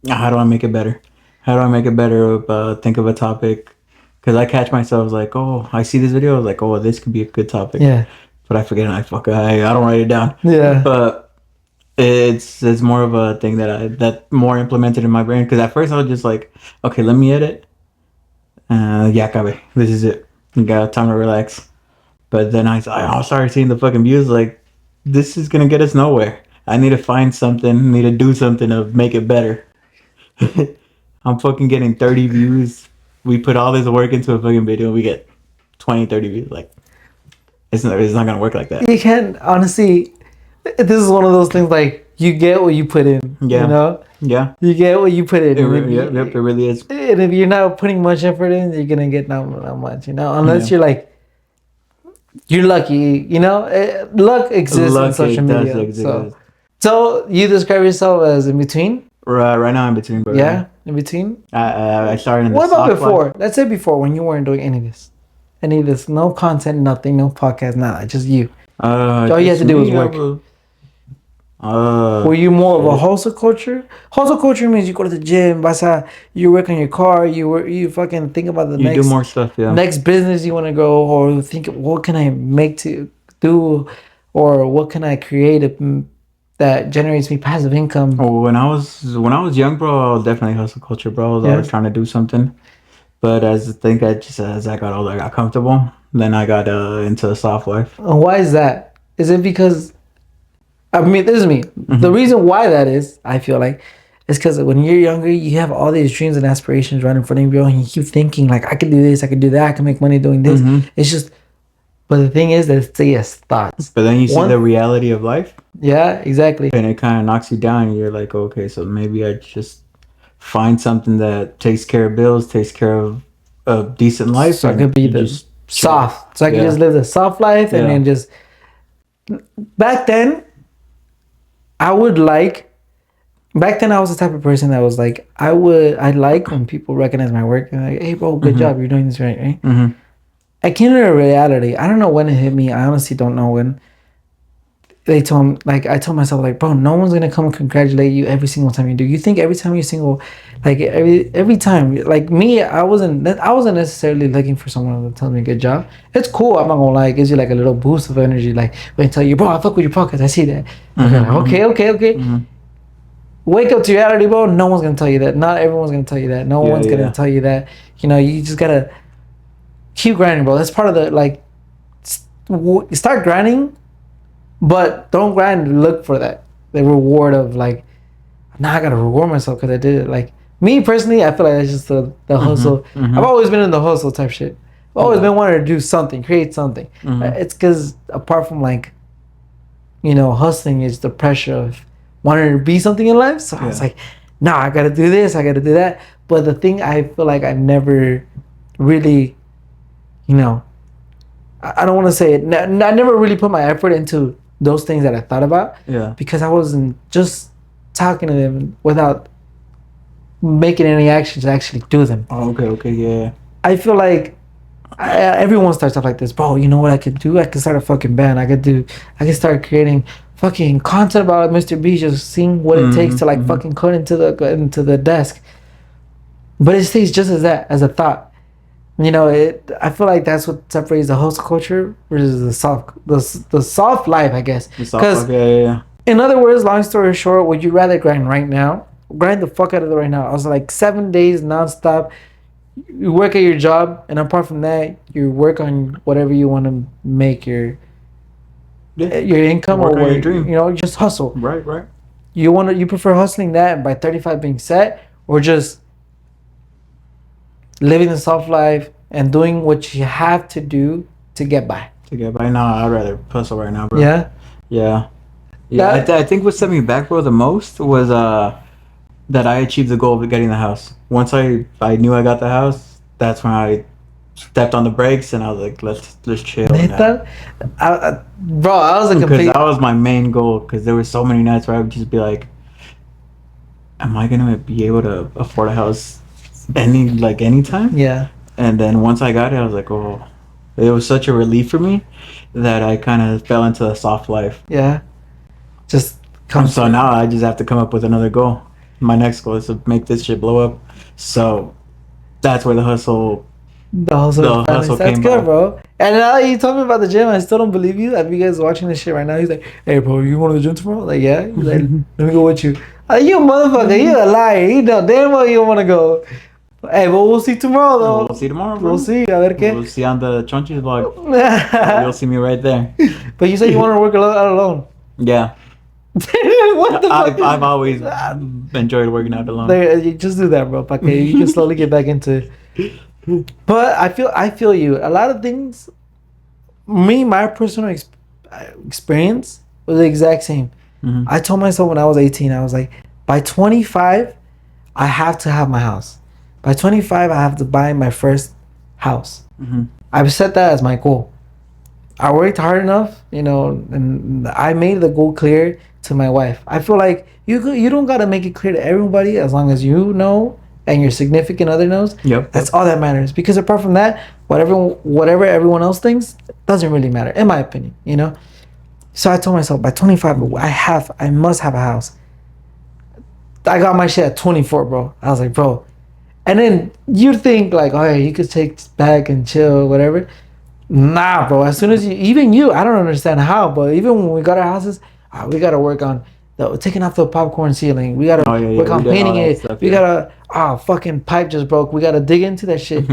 how do I make it better? How do I make it better? Think of a topic, because I catch myself like, oh, I see this video, I was like, oh, this could be a good topic. Yeah. But I forget, I don't write it down. Yeah. But it's more of a thing that more implemented in my brain, because at first I was just like, okay, let me edit. Cabe. This is it. You got time to relax. But then I started seeing the fucking views, like, this is gonna get us nowhere. I need to find something, need to do something to make it better. I'm fucking getting 30 views. We put all this work into a fucking video, we get 20, 30 views. Like, it's not gonna work like that. You can't, honestly, this is one of those things, like, you get what you put in. Yeah. You know? Yeah. You get what you put in. It really is. And if you're not putting much effort in, you're gonna get not much, unless you're like, you're lucky, luck exists in social media. So you describe yourself as in between? Right now I'm between. Bro. Yeah, in between. I started in the What about before? life. Let's say before, when you weren't doing any of this, no content, nothing, no podcast, nada, just you. All you had to do was work. Were you more of a hustle culture? Hustle culture means you go to the gym, you work on your car, you fucking think about the do more stuff, next business you want to go, or think, what can I make to do, or what can I create that generates me passive income? Oh, when I was young, bro, I was definitely hustle culture, bro. I was always trying to do something. But as I got older, I got comfortable. Then I got into the soft life. Why is that? Is it because, I mean, this is me. Mm-hmm. The reason why that is, I feel like, is because when you're younger, you have all these dreams and aspirations right in front of you, and you keep thinking, like, I could do this, I could do that, I can make money doing this. Mm-hmm. It's just, But the thing is, they stay as thoughts. But then you see the reality of life. Yeah, exactly. And it kind of knocks you down. And you're like, okay, so maybe I just find something that takes care of bills, takes care of a decent life. So I could be the soft. So I could just live the soft life and then just. Back then, I was the type of person that was like, I like when people recognize my work and like, hey bro, good job, you're doing this right? Mm-hmm. I came to a reality. I don't know when it hit me. I honestly don't know when. I told myself like, bro, no one's gonna come and congratulate you every single time you do. You think every time you're single, like every time, like me, I wasn't necessarily looking for someone to tell me good job. It's cool. I'm not gonna lie. It gives you like a little boost of energy. Like when I tell you, bro, I fuck with your podcast. I see that. Okay. Mm-hmm. Wake up to reality, bro. No one's gonna tell you that. Not everyone's gonna tell you that. No one's gonna tell you that. You know, you just gotta keep grinding, bro. That's part of the like. Start grinding. But don't grind and look for the reward of like, now I gotta reward myself because I did it. Like me personally, I feel like that's just the hustle. I've always been in the hustle type shit. I've always been wanting to do something, create something. It's because apart from like, you know, hustling is the pressure of wanting to be something in life. So I was like, nah, I gotta do this, I gotta do that. But the thing I feel like I never really, you know, I don't want to say it. I never really put my effort into those things that I thought about. Yeah. Because I wasn't just talking to them without making any actions to actually do them. Oh, okay, yeah. I feel like everyone starts off like this, bro. You know what I could do? I could start a fucking band. I could start creating fucking content about Mr. B, just seeing what it takes to like fucking cut into the desk. But it stays just as a thought. You know, I feel like that's what separates the hustle culture versus the soft life, I guess. Because, in other words, long story short, would you rather grind right now? Grind the fuck out of it right now. I was like 7 days nonstop. You work at your job, and apart from that, you work on whatever you want to make your income or your dream. You know, just hustle. Right. You prefer hustling that by 35 being set, or just living the soft life and doing what you have to do to get by. No, I'd rather hustle right now, bro. Yeah. I think what set me back, bro, the most was that I achieved the goal of getting the house. Once I knew I got the house, that's when I stepped on the brakes and I was like, let's chill. Bro, I was a complete. Because that was my main goal. Because there were so many nights where I would just be like, am I gonna be able to afford a house anytime? Yeah. And then once I got it, I was like, oh, it was such a relief for me that I kind of fell into a soft life. Yeah. So now I just have to come up with another goal. My next goal is to make this shit blow up. So that's where the hustle that's came good, bro. And now you told me about the gym. I still don't believe you. Have you guys watching this shit right now? He's like, hey, bro, you going to the gym tomorrow? Like, yeah. He's like, let me go with you. You motherfucker, you a liar. You know damn well you don't want to go. Hey, but we'll see tomorrow, though. We'll see tomorrow, bro. We'll see. A ver qué. We'll see on the Chonchis vlog. You'll see me right there. But you said you want to work out alone. Yeah. What the fuck? I've always enjoyed working out alone. You just do that, bro. Okay, you can slowly get back into it. But I feel you. A lot of things, my personal experience was the exact same. I told myself when I was 18, I was like, by 25, I have to have my house. By 25, I have to buy my first house. I've set that as my goal. I worked hard enough, you know, and I made the goal clear to my wife. I feel like you don't gotta make it clear to everybody, as long as you know and your significant other knows. That's all that matters. Because apart from that, whatever everyone else thinks doesn't really matter, in my opinion. You know. So I told myself by 25, I must have a house. I got my shit at 24, bro. I was like, bro. And then you'd think like, oh yeah, you could take back and chill, whatever. Nah, bro. As soon as I don't understand how, but even when we got our houses, we gotta work on taking off the popcorn ceiling. We gotta work on painting it. Stuff, we gotta fucking pipe just broke. We gotta dig into that shit.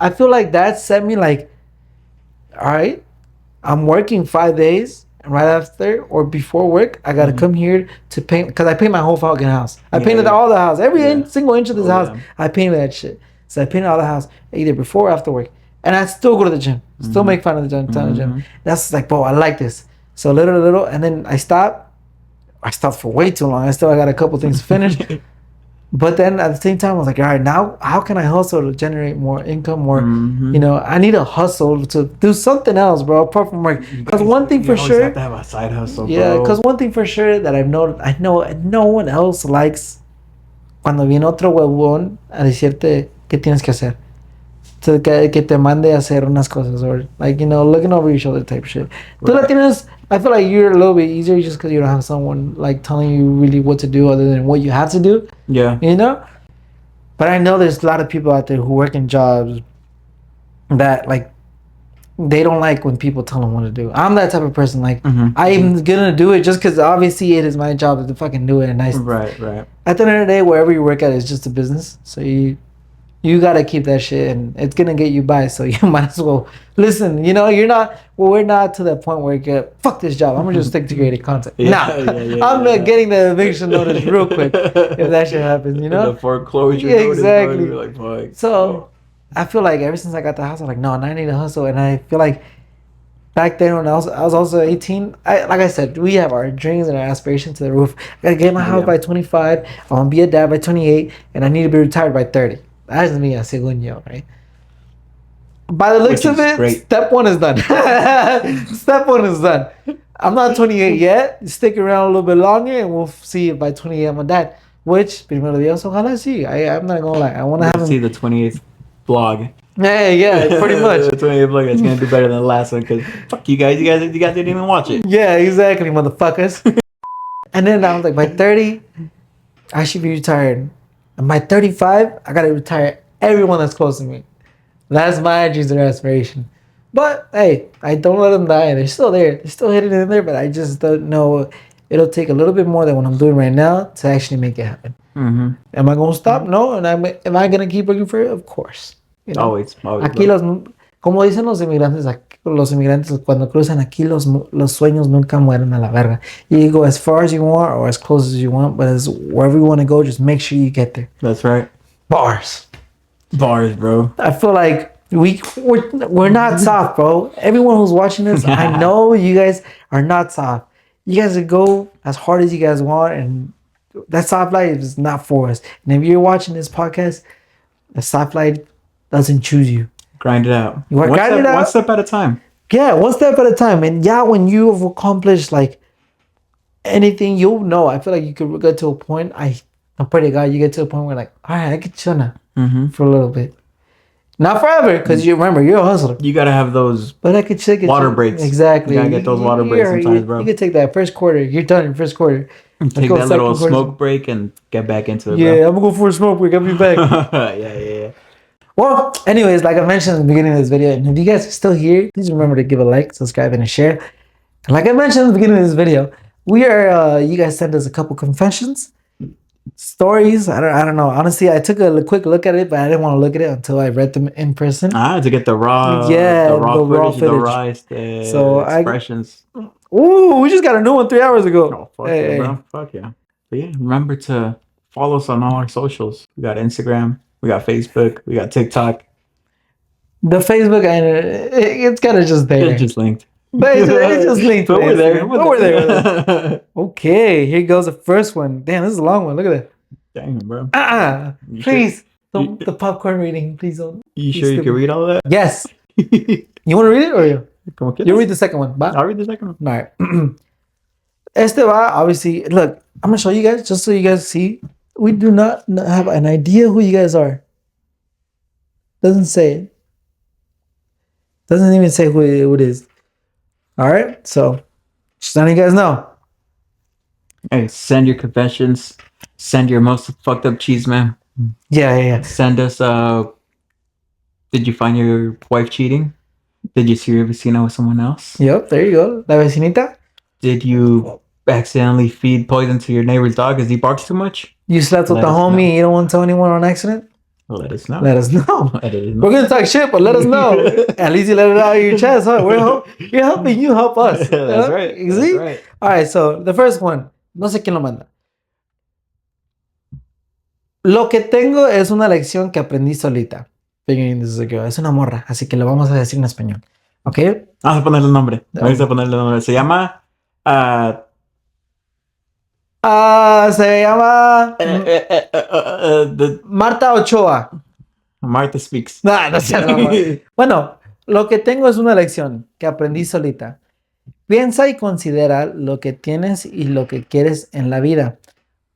I feel like that set me like, all right, I'm working 5 days, and right after or before work, I gotta come here to paint, because I paint my whole fucking house. I painted all the house, every single inch of this house. I painted that shit. So I painted all the house either before or after work. And I still go to the gym. Still make fun of the gym. That's like, bro, I like this. So little, and then I stopped. I stopped for way too long. I got a couple things to finish. But then at the same time, I was like, all right, now how can I hustle to generate more income? More, I need a hustle to do something else, bro, apart from work. Because one thing for sure, you have to have a side hustle, yeah. bro. Because one thing for sure that I know no one else likes cuando viene otro huevón a decirte qué tienes que hacer. To que te mande a hacer unas cosas, or like, looking over your shoulder type shit. Tú la tienes, I feel like you're a little bit easier just because you don't have someone like telling you really what to do other than what you have to do. Yeah. But I know there's a lot of people out there who work in jobs that like they don't like when people tell them what to do. I'm that type of person. Like I'm gonna do it just because obviously it is my job to fucking do it. And right. At the end of the day, wherever you work at is just a business. So you gotta keep that shit, and it's gonna get you by. So you might as well listen. We're not to that point where you get fuck this job. I'm gonna just stick to creating content. I'm getting the eviction notice real quick if that shit happens. The foreclosure. Yeah, exactly. Notice, bro, like, fuck. So I feel like ever since I got the house, I'm like, no, I need a hustle, and I feel like back then when I was also 18, like I said, we have our dreams and our aspirations to the roof. I gotta get my house by 25. I want to be a dad by 28, and I need to be retired by 30. That's me, según yo, right? By the looks of it, great. Step one is done. Step one is done. I'm not 28 yet. Stick around a little bit longer, and we'll see if by 28 I'm a dad. Which, primero Dios, ojalá sí. I'm not gonna lie. I want to have see the 28th vlog. Yeah, pretty much. The 28th vlog is gonna do better than the last one because fuck you guys didn't even watch it. Yeah, exactly, motherfuckers. And then I was like, by 30, I should be retired. And by 35, I gotta retire everyone that's close to me. That's my dreams and aspiration. But hey, I don't let them die. They're still there. They're still hidden in there. But I just don't know. It'll take a little bit more than what I'm doing right now to actually make it happen. Am I gonna stop? No. And am I gonna keep working for it? Of course. Always. Aquí como dicen los inmigrantes cuando cruzan aquí los sueños nunca mueren a la verga. You go as far as you want or as close as you want, but wherever you want to go, just make sure you get there. That's right. Bars, bro. I feel like we're not soft, bro. Everyone who's watching this, I know you guys are not soft. You guys go as hard as you guys want, and that soft life is not for us. And if you're watching this podcast, the soft life doesn't choose you. Grind it out. One step at a time. Yeah, one step at a time. And when you've accomplished like anything, you'll know. I feel like you could get to a point. I pray to God you get to a point where like, all right, I can chill now for a little bit. Not forever, because you remember, you're a hustler. You got to have those water breaks. Exactly. You got to get those water breaks sometimes, bro. You can take that first quarter. You're done in first quarter. Take that little smoke break and get back into it, bro. Yeah, I'm going to go for a smoke break. I'll be back. Yeah. Well, anyways, like I mentioned in the beginning of this video, and if you guys are still here, please remember to give a like, subscribe, and a share. And like I mentioned in the beginning of this video, we are, you guys sent us a couple confessions, stories. I don't know. Honestly, I took a quick look at it, but I didn't want to look at it until I read them in person. To get the raw footage. The raw expressions. Ooh, we just got a new one 3 hours ago. Oh, fuck yeah, bro. Fuck yeah. But yeah, remember to follow us on all our socials. We got Instagram. We got Facebook. We got TikTok. The Facebook, it's kind of just there. It's just linked. But it's just linked. But we're there. We're there. Okay, here goes the first one. Damn, this is a long one. Look at that. Damn, bro. Please. The popcorn reading. Please don't. You sure you can read all of that? Yes. You want to read it or you? You read the second one. Va? I'll read the second one. All right. Obviously, look, I'm going to show you guys just so you guys see. We do not have an idea who you guys are. Doesn't say it. Doesn't even say who it is. All right, so just letting you guys know. Hey, send your confessions. Send your most fucked up cheese, man. Yeah. Send us. Did you find your wife cheating? Did you see your vecina with someone else? Yep, there you go. La vecinita. Did you accidentally feed poison to your neighbor's dog because he barks too much? You slept with the homie. You don't want to tell anyone on accident? Let us know. Let us know. We're going to talk shit, but let us know. At least you let it out of your chest, huh? You're helping you help us. That's right. See? That's right. All right, so the first one. No sé quién lo manda. Lo que tengo es una lección que aprendí solita. This is a girl. Es una morra, así que lo vamos a decir en español. ¿Ok? Vamos a ponerle el nombre. Vamos a ponerle el nombre. Se llama... Se llama Marta Ochoa. Marta Speaks. No seas mamón. Bueno, lo que tengo es una lección que aprendí solita. Piensa y considera lo que tienes y lo que quieres en la vida,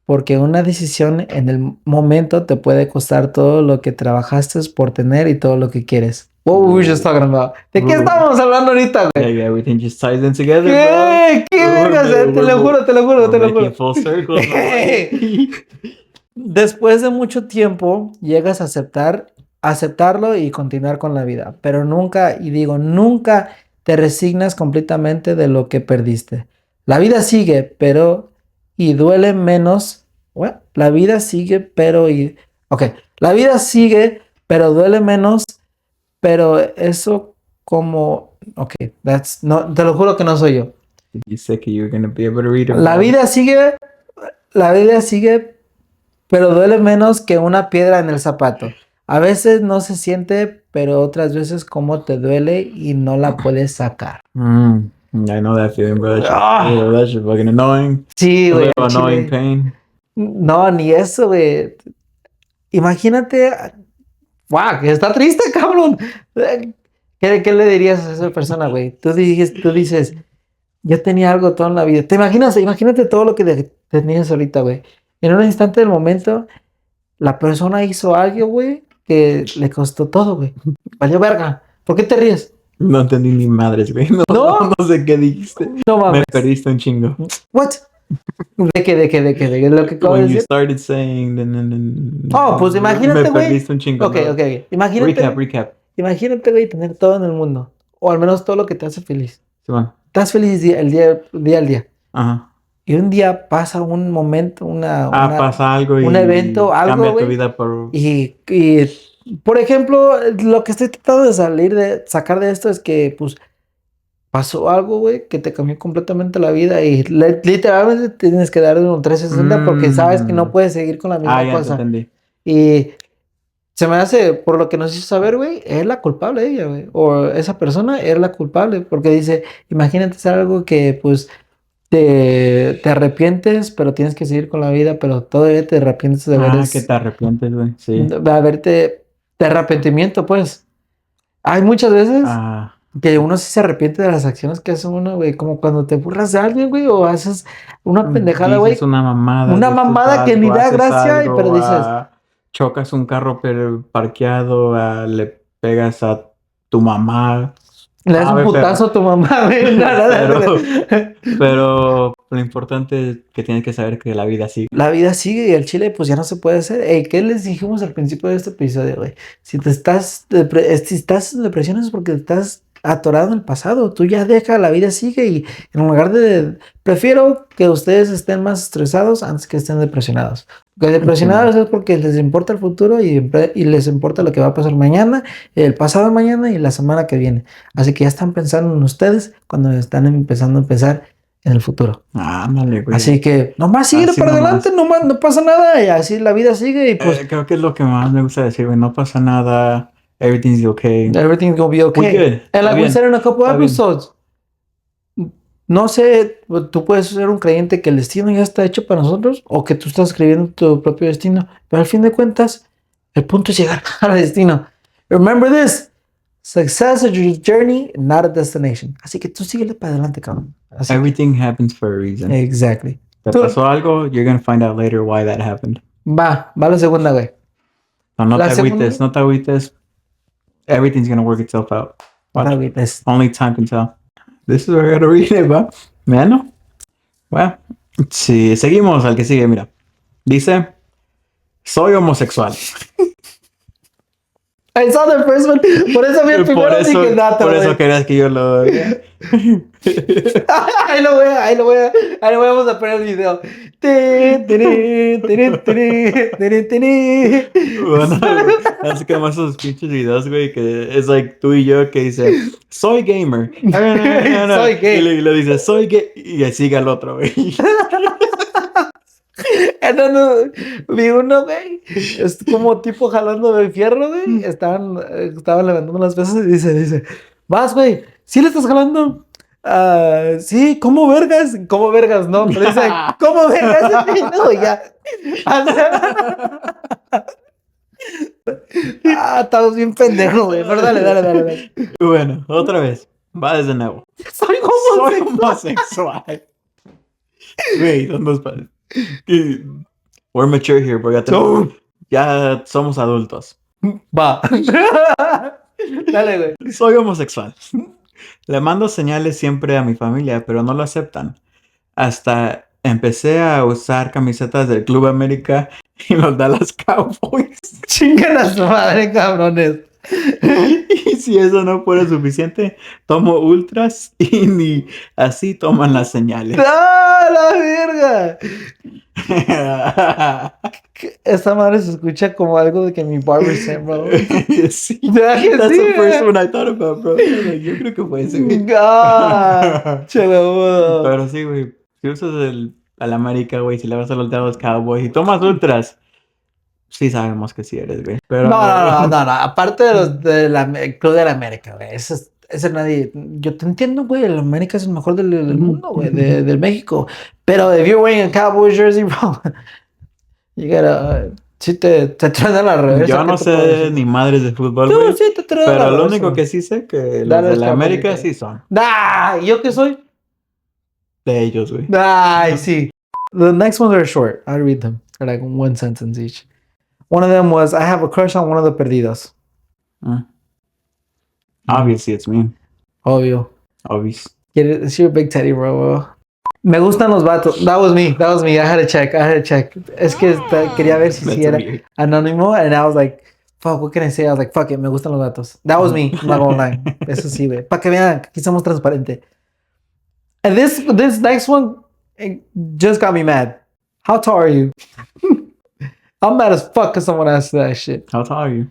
porque una decisión en el momento te puede costar todo lo que trabajaste por tener y todo lo que quieres. What were we just talking about? ¿De qué estábamos hablando ahorita, güey? Yeah, everything just ties in together, bro. ¿Qué vergas? Te lo juro. We're making full circle. Después de mucho tiempo, llegas a aceptarlo y continuar con la vida, pero nunca te resignas completamente de lo que perdiste. La vida sigue, pero duele menos. What? La vida sigue, la vida sigue, pero duele menos. Pero eso como... Ok, no, te lo juro que no soy yo. You said que you're gonna be able to read it. La vida sigue, pero duele menos que una piedra en el zapato. A veces no se siente, pero otras veces como te duele y no la puedes sacar. I know that feeling, bro. That shit fucking annoying. Sí, güey. Annoying pain. No, ni eso, güey. Imagínate... ¡Wow! Que está triste, cabrón. ¿Qué le dirías a esa persona, güey? Tú dices, yo tenía algo todo en la vida. Imagínate todo lo que tenías ahorita, güey. En un instante del momento, la persona hizo algo, güey, que le costó todo, güey. Valió verga. ¿Por qué te ríes? No entendí ni madres, güey. No sé qué dijiste. No mames. Me perdiste un chingo. What? ¿De qué? Lo que acabo de When you decir. started saying... Oh, pues imagínate, Me güey. perdiste un chingo. Ok. Recap. Imagínate, güey, tener todo en el mundo. O al menos todo lo que te hace feliz. Sí, bueno. Estás feliz día al día. Ajá. Y un día pasa un momento, pasa algo y... un evento, algo, cambia güey. tu vida por... Y, por ejemplo, lo que estoy tratando de sacar de esto es que, pues, pasó algo, güey, que te cambió completamente la vida y literalmente tienes que darle un 360 porque sabes que no puedes seguir con la misma ya cosa. te entendí. Y se me hace, por lo que nos hizo saber, güey, es la culpable ella, güey. O esa persona es la culpable porque dice, imagínate hacer algo que, pues, te arrepientes, pero tienes que seguir con la vida, pero todavía te arrepientes de haber... que te arrepientes, güey, sí. De haberte... De arrepentimiento, pues. Hay muchas veces... que uno sí se arrepiente de las acciones que hace uno, güey. Como cuando te burlas de alguien, güey, o haces una pendejada, güey. Una mamada. Una mamada que ni da gracia, algo, pero dices... chocas un carro parqueado, le pegas a tu mamá. Le das un putazo a tu mamá, güey. Pero lo importante es que tienes que saber que la vida sigue. La vida sigue y el chile, pues ya no se puede hacer. Ey, ¿qué les dijimos al principio de este episodio, güey? Si estás en depresión es porque estás atorado en el pasado. Tú ya deja, la vida sigue y en lugar de... Prefiero que ustedes estén más estresados antes que estén depresionados. Porque depresionados es porque les importa el futuro y les importa lo que va a pasar mañana, el pasado mañana y la semana que viene. Así que ya están pensando en ustedes cuando están empezando a pensar en el futuro. Ándale, güey. Así que nomás sigue para adelante, no pasa nada y así la vida sigue y pues... creo que es lo que más me gusta decir, güey. No pasa nada. Everything's okay. Everything's gonna be okay. We're good. And like we said in a couple episodes, no sé, tú puedes ser un creyente que el destino ya está hecho para nosotros o que tú estás escribiendo tu propio destino, pero al fin de cuentas, el punto es llegar al destino. Remember this, success is your journey, not a destination. Así que tú síguele para adelante, cabrón. Everything happens for a reason. Exactly. Te pasó algo, you're gonna find out later why that happened. Va la segunda, güey. No te agüites. Everything's gonna work itself out. Watch. Only time can tell. This is where I gotta read it, ¿va? Bueno. Sí, seguimos al que sigue, mira. Dice, soy homosexual. I saw the first one. Por eso vi el primero y dije nada. Por eso querías que yo lo... Ahí lo vamos a poner el video. Bueno, así que más esos pinches videos, güey, que es like tú y yo que dice, soy gamer. Soy gay. Y le dice, soy gay. Y sigue al otro, güey. Entonces, vi uno, güey, es como tipo jalando de fierro, güey. Estaban levantando las pesas y dice, vas, güey, ¿sí le estás jalando? Ah, sí, ¿cómo vergas? ¿Cómo vergas? No, pero dice, ¿cómo vergas? Y no, ya. Estamos bien pendejos, güey. Pero dale. Bueno, otra vez. Va desde nuevo. Soy Soy homosexual. homosexual. Güey, son dos padres. We're mature here, bro. Ya somos adultos. Va. Dale, güey. Soy homosexual. Le mando señales siempre a mi familia, pero no lo aceptan. Hasta empecé a usar camisetas del Club América y los Dallas Cowboys. Chingan a su madre, cabrones. Y si eso no fuera suficiente, tomo ultras y ni así toman las señales. ¡Ah, la verga! Esta madre se escucha como algo de que mi barber said, bro. Sí. ¿Verdad que That's sí, the first güey? one I thought about, bro. Like, yo creo que fue ese, güey. ¡Ah! Chelabudo. Pero sí, güey. Si usas al América, güey, si le vas a los Dallas Cowboys y tomas ultras, sí sabemos que sí eres, güey. Pero No. Aparte de los del Club de la América, güey. Ese nadie. Yo te entiendo, güey. El América es el mejor del mundo, güey. Del México. Pero if you're wearing a Cowboys jersey, bro, you gotta. Sí, te truena la reversa. Yo no sé ni madres de fútbol, Tú güey. sí te truena la Pero lo reversa. único que sí sé que los Dallas de la Cowboys, América güey. sí son ¡Ah! ¿Yo qué soy? de ellos, güey. Ay, sí. The next ones are short. I'll read them. They're like one sentence each. One of them was, I have a crush on one of the Perdidos. Obviously, it's me. Obvio. Obvious. Get it? It's your big teddy, bro. Me gustan los vatos. That was me. I had to check. Es que quería ver si That's era weird. anónimo. And I was like, fuck, what can I say? I was like, fuck it, me gustan los vatos. That was me. I'm not gonna lie. Eso sí, güey. Para que vean, aquí somos transparentes. And this next one it just got me mad. How tall are you? I'm mad as fuck because someone asked that shit. How tall are you?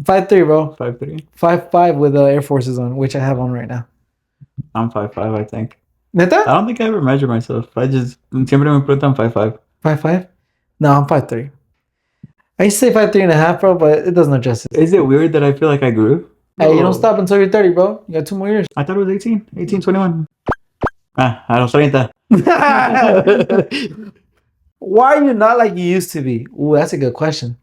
5'3", bro. 5'3"? 5'5" with Air Forces on, which I have on right now. I'm 5'5", I think. Neta? I don't think I ever measure myself. Siempre me preguntan 5'5". 5'5"? No, I'm 5'3". I used to say 5'3 and a half, bro, but it doesn't justice. Is it weird that I feel like I grew? Hey, you don't stop until you're 30, bro. You got 2 more years. I thought it was 18, 21. A los 30. Why are you not like you used to be? Ooh, that's a good question.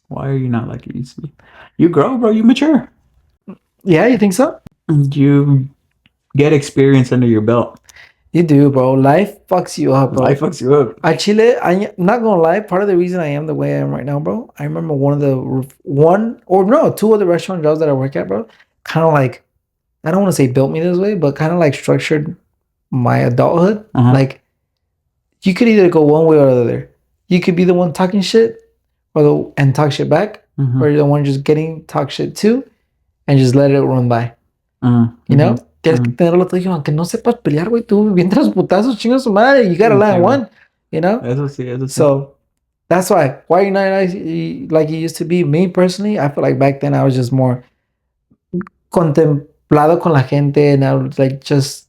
Why are you not like you used to be? You grow, bro. You mature. Yeah, you think so? You get experience under your belt. You do, bro. Life fucks you up, bro. Life fucks you up. At Chile, I'm not gonna lie. Part of the reason I am the way I am right now, bro. I remember two of the restaurant jobs that I work at, bro. Kind of like, I don't want to say built me this way, but kind of like structured my adulthood. Uh-huh. Like, you could either go one way or the other. You could be the one talking shit, and talk shit back, or you're the one just getting talk shit too, and just let it run by. You know? Tienes que tener lo tuyo, aunque no sepas pelear, güey. Tú vienes los putazos, chinga su madre. You gotta land one, you know? Eso sí. So that's why you're not like you used to be. Me personally, I feel like back then I was just more contemplado con la gente, and I would like just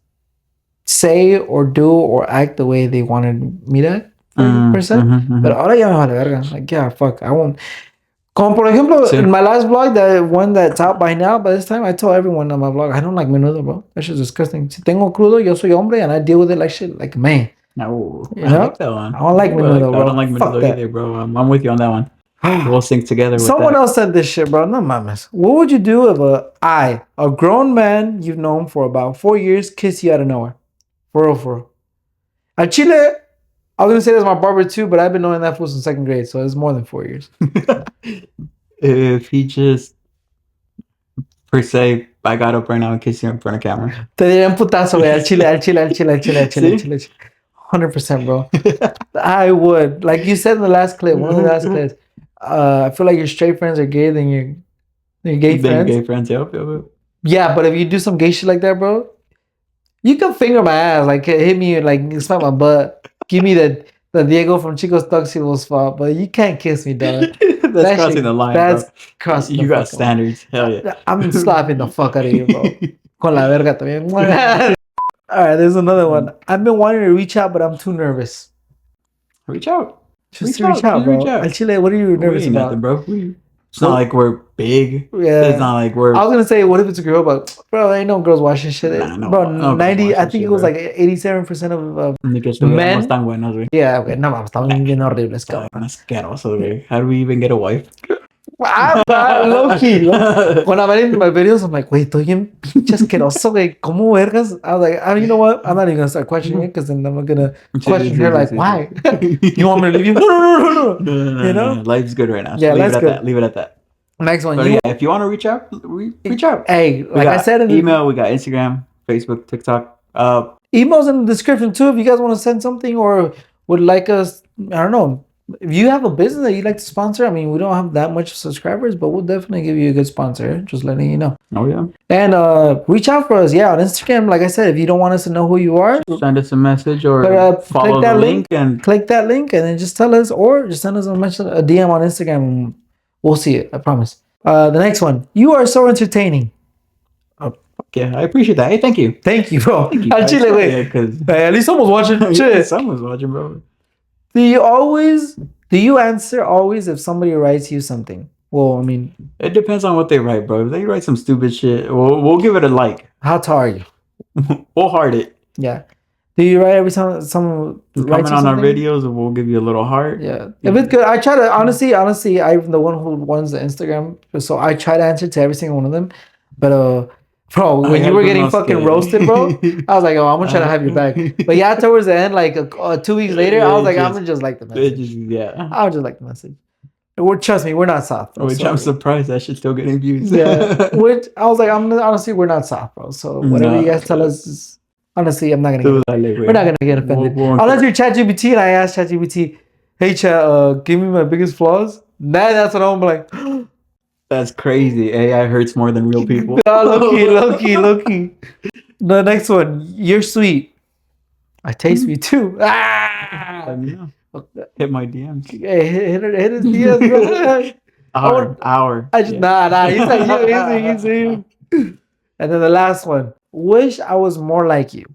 say or do or act the way they wanted me to, per se. Pero ahora ya me vale verga. Like, yeah, fuck, I won't. Como por ejemplo, in my last vlog, the one that's out by now, by this time, I told everyone on my vlog, I don't like menudo, bro. That shit's disgusting. Si tengo crudo, yo soy hombre, and I deal with it like shit, like a man. No, You I know? like that one. I don't like menudo, bro. I don't like Fuck menudo that. either, bro. I'm with you on that one. We'll sync together with Someone that. else said this shit, bro. No mames. What would you do if a grown man you've known for about 4 years, kiss you out of nowhere? For real. At Chile, I was gonna say that's my barber too, but I've been knowing that fool since 2nd grade, so it's more than 4 years. If he just, per se, I got up right now and kissed you in front of camera. Te diría un putazo, güey. Al Chile. ¿Sí? 100%, bro. I would. Like you said in the last clip, one of the last clips, I feel like your straight friends are gay than your gay friends. Gay friends, yep. Yeah, but if you do some gay shit like that, bro, you can finger my ass, like hit me, like slap my butt, give me the Diego from Chicos Tóxicos fault, but you can't kiss me, dog. That's crossing the line, That's bro. crossing You the got fucking standards. Hell yeah. line. I'm slapping the fuck out of you, bro. Con la verga también. All right, there's another one. I've been wanting to reach out, but I'm too nervous. reach out. Just reach out, bro. Al Chile, what are you nervous about? Nothing, bro. It's not like we're big. Yeah. It's not like we're. I was gonna say, what if it's a girl? But bro, ain't no girls watching shit. Nah, Bro, 90. I think it was like 87% of men. Tan buenos, güey. Yeah, okay. No, mames, estamos bien horribles, cabrón. Asqueroso, güey. How do we even get a wife? Low key. When I'm editing my videos, I'm like, wait, estoy bien pinche asqueroso, güey. ¿Cómo vergas? I was like, you know what? I'm not even gonna start questioning it because then I'm gonna question her like, why? You want me to leave you? No. You know? Life's good right now. Yeah, life's good. Leave it at that. Next one. But yeah, if you want to reach out, reach out. Hey, like I said, email, we got Instagram, Facebook, TikTok. Emails in the description too if you guys want to send something or would like us. I don't know. If you have a business that you'd like to sponsor, I mean, we don't have that much subscribers, but we'll definitely give you a good sponsor. Just letting you know. Oh, yeah. And reach out for us. Yeah, on Instagram. Like I said, if you don't want us to know who you are, send us a message or follow the link and click that link and then just tell us, or just send us a DM on Instagram. We'll see it. I promise. The next one. You are so entertaining. Yeah, I appreciate that. Hey, thank you. Thank you, bro. Thank you. Actually, wait. Hey, at least someone's watching. Shit. Someone's watching, bro. Do you answer always if somebody writes you something? Well, I mean, it depends on what they write, bro. If they write some stupid shit, we'll give it a like. How tall are you? We'll heart it. Yeah. Do you write every time someone writes on our videos? We'll give you a little heart. Yeah. If it's good, I try to honestly, I'm the one who runs the Instagram, so I try to answer to every single one of them. But bro, when you were getting fucking roasted, bro, I was like, oh, I'm gonna try to have your back. But yeah, towards the end, like 2 weeks later, I was like, I'm gonna just like the message. I would just like the message. Trust me, we're not soft, bro. Which I'm surprised that shit's still getting views. Yeah. Which I was like, honestly, we're not soft, bro. So whatever you guys tell us, honestly, I'm not gonna we're not gonna get offended. Unless you're ChatGPT and I ask ChatGPT, hey chat, give me my biggest flaws. That's what I'm like. That's crazy. AI hurts more than real people. Low key. The next one. You're sweet. I taste me too. Hit my DMs. Hey, hit his DMs, bro. Hour. I just nah. He's like you. And then the last one. Wish I was more like you.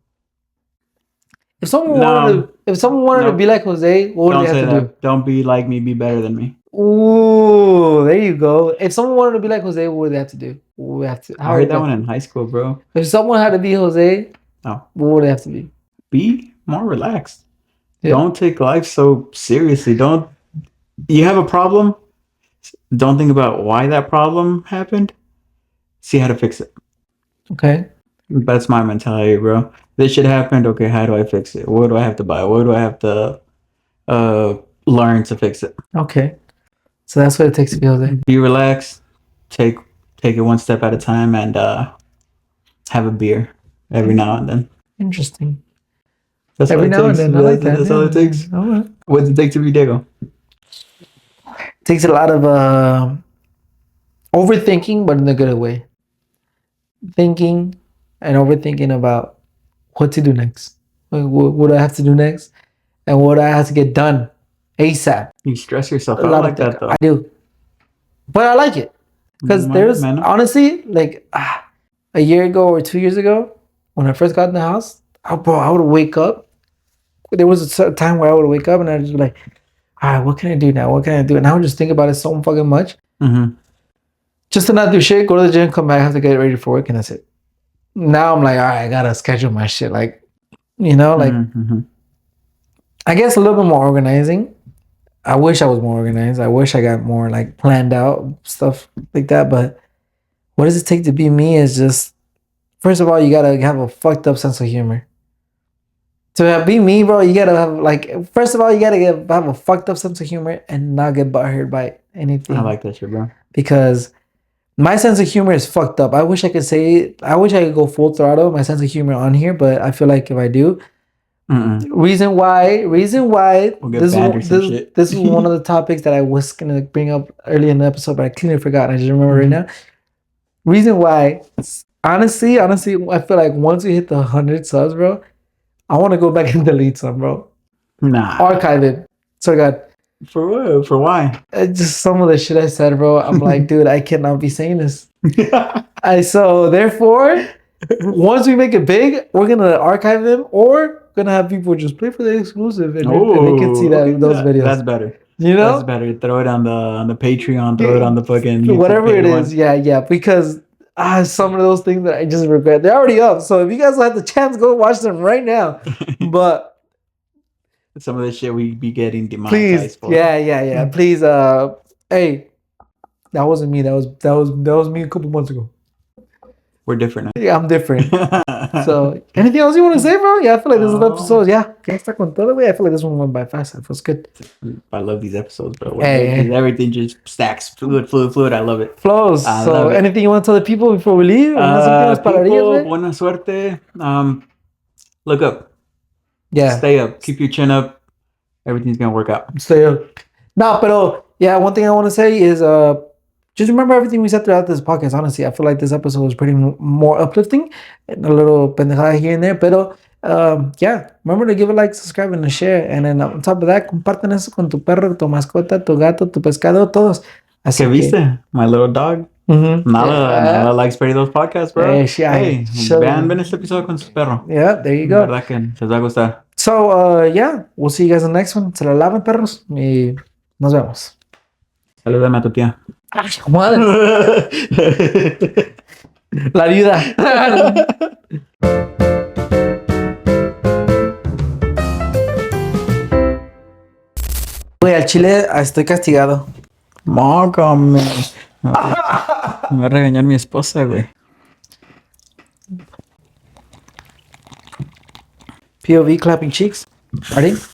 If someone wanted to be like Jose, what would they have to do? Don't be like me. Be better than me. Ooh, there you go. If someone wanted to be like Jose, what would they have to do? I heard that one in high school, bro. If someone had to be Jose, what would they have to be? Be more relaxed. Yeah. Don't take life so seriously. You have a problem? Don't think about why that problem happened. See how to fix it. Okay. That's my mentality, bro. This shit happened. Okay, how do I fix it? What do I have to buy? What do I have to learn to fix it? Okay. So that's what it takes to be Jose. Be relaxed. Take it one step at a time and have a beer every now and then. Interesting. That's every now and then. I like that. That's all it takes. All right. What does it take to be Diego? It takes a lot of overthinking, but in a good way. Thinking and overthinking about what to do next. What do I have to do next? And what I have to get done ASAP. You stress yourself out like that, though. I do. But I like it. Because there's, honestly, like a year ago or 2 years ago, when I first got in the house, I would wake up. There was a time where I would wake up and I'd just be like, all right, what can I do now? What can I do? And I would just think about it so fucking much. Mm-hmm. Just to not do shit, go to the gym, come back, have to get ready for work, and that's it. Now I'm like, all right, I gotta schedule my shit. Like, I guess a little bit more organizing. I wish I was more organized. I wish I got more like planned out stuff like that. But what does it take to be me is just, first of all, you gotta have a fucked up sense of humor. To be me, bro, you gotta have first of all, you gotta have a fucked up sense of humor and not get butthurt by anything. I like that shit, bro. Because my sense of humor is fucked up. I wish I could go full throttle my sense of humor on here, but I feel like if I do, reason why we'll this is one of the topics that I was gonna bring up early in the episode, but I clearly forgot. I just remember right now. Reason why, honestly, I feel like once we hit the 100 subs, bro, I want to go back and delete some, bro. Nah. Archive it. So God. For what? For why? Just some of the shit I said, bro. I'm like, dude, I cannot be saying this. So therefore, once we make it big, we're gonna archive them, or gonna have people just play for the exclusive, and they can see those videos. That's better. You know, that's better. Throw it on the Patreon. Throw it on the fucking whatever YouTube it is. one. Yeah. Because some of those things that I just regret. They're already up. So if you guys have the chance, go watch them right now. But some of the shit we be getting demonetized for. Yeah. Please, hey, that wasn't me. That was me a couple months ago. We're different. Yeah, I'm different. So, anything else you want to say, bro? Yeah, I feel like this is an episode. Yeah, I feel like this one went by fast. It feels good. I love these episodes, bro. Hey. Everything just stacks. Fluid. I love it. Flows. So, anything you want to tell the people before we leave? People, buena suerte. Look up. Yeah. Stay up. Keep your chin up. Everything's gonna work out. Stay up. No, but yeah, one thing I want to say is just remember everything we said throughout this podcast. Honestly, I feel like this episode was pretty more uplifting and a little pendejada here and there. But yeah, remember to give a like, subscribe, and a share. And then on top of that, compartan eso con tu perro, tu mascota, tu gato, tu pescado, todos. Así ¿Qué viste? My little dog. Nada likes Perdidos podcast, bro. Hey, vean este episodio con su perro. Yeah, there you go. Verdad que les va a gustar. So, yeah, we'll see you guys in the next one. Se la laven, perros. Y nos vemos. Salúdame a tu tía. Ay, madre. La vida. Güey, al chile estoy castigado. Mágame. Me va a regañar mi esposa, güey. POV clapping cheeks. Ready?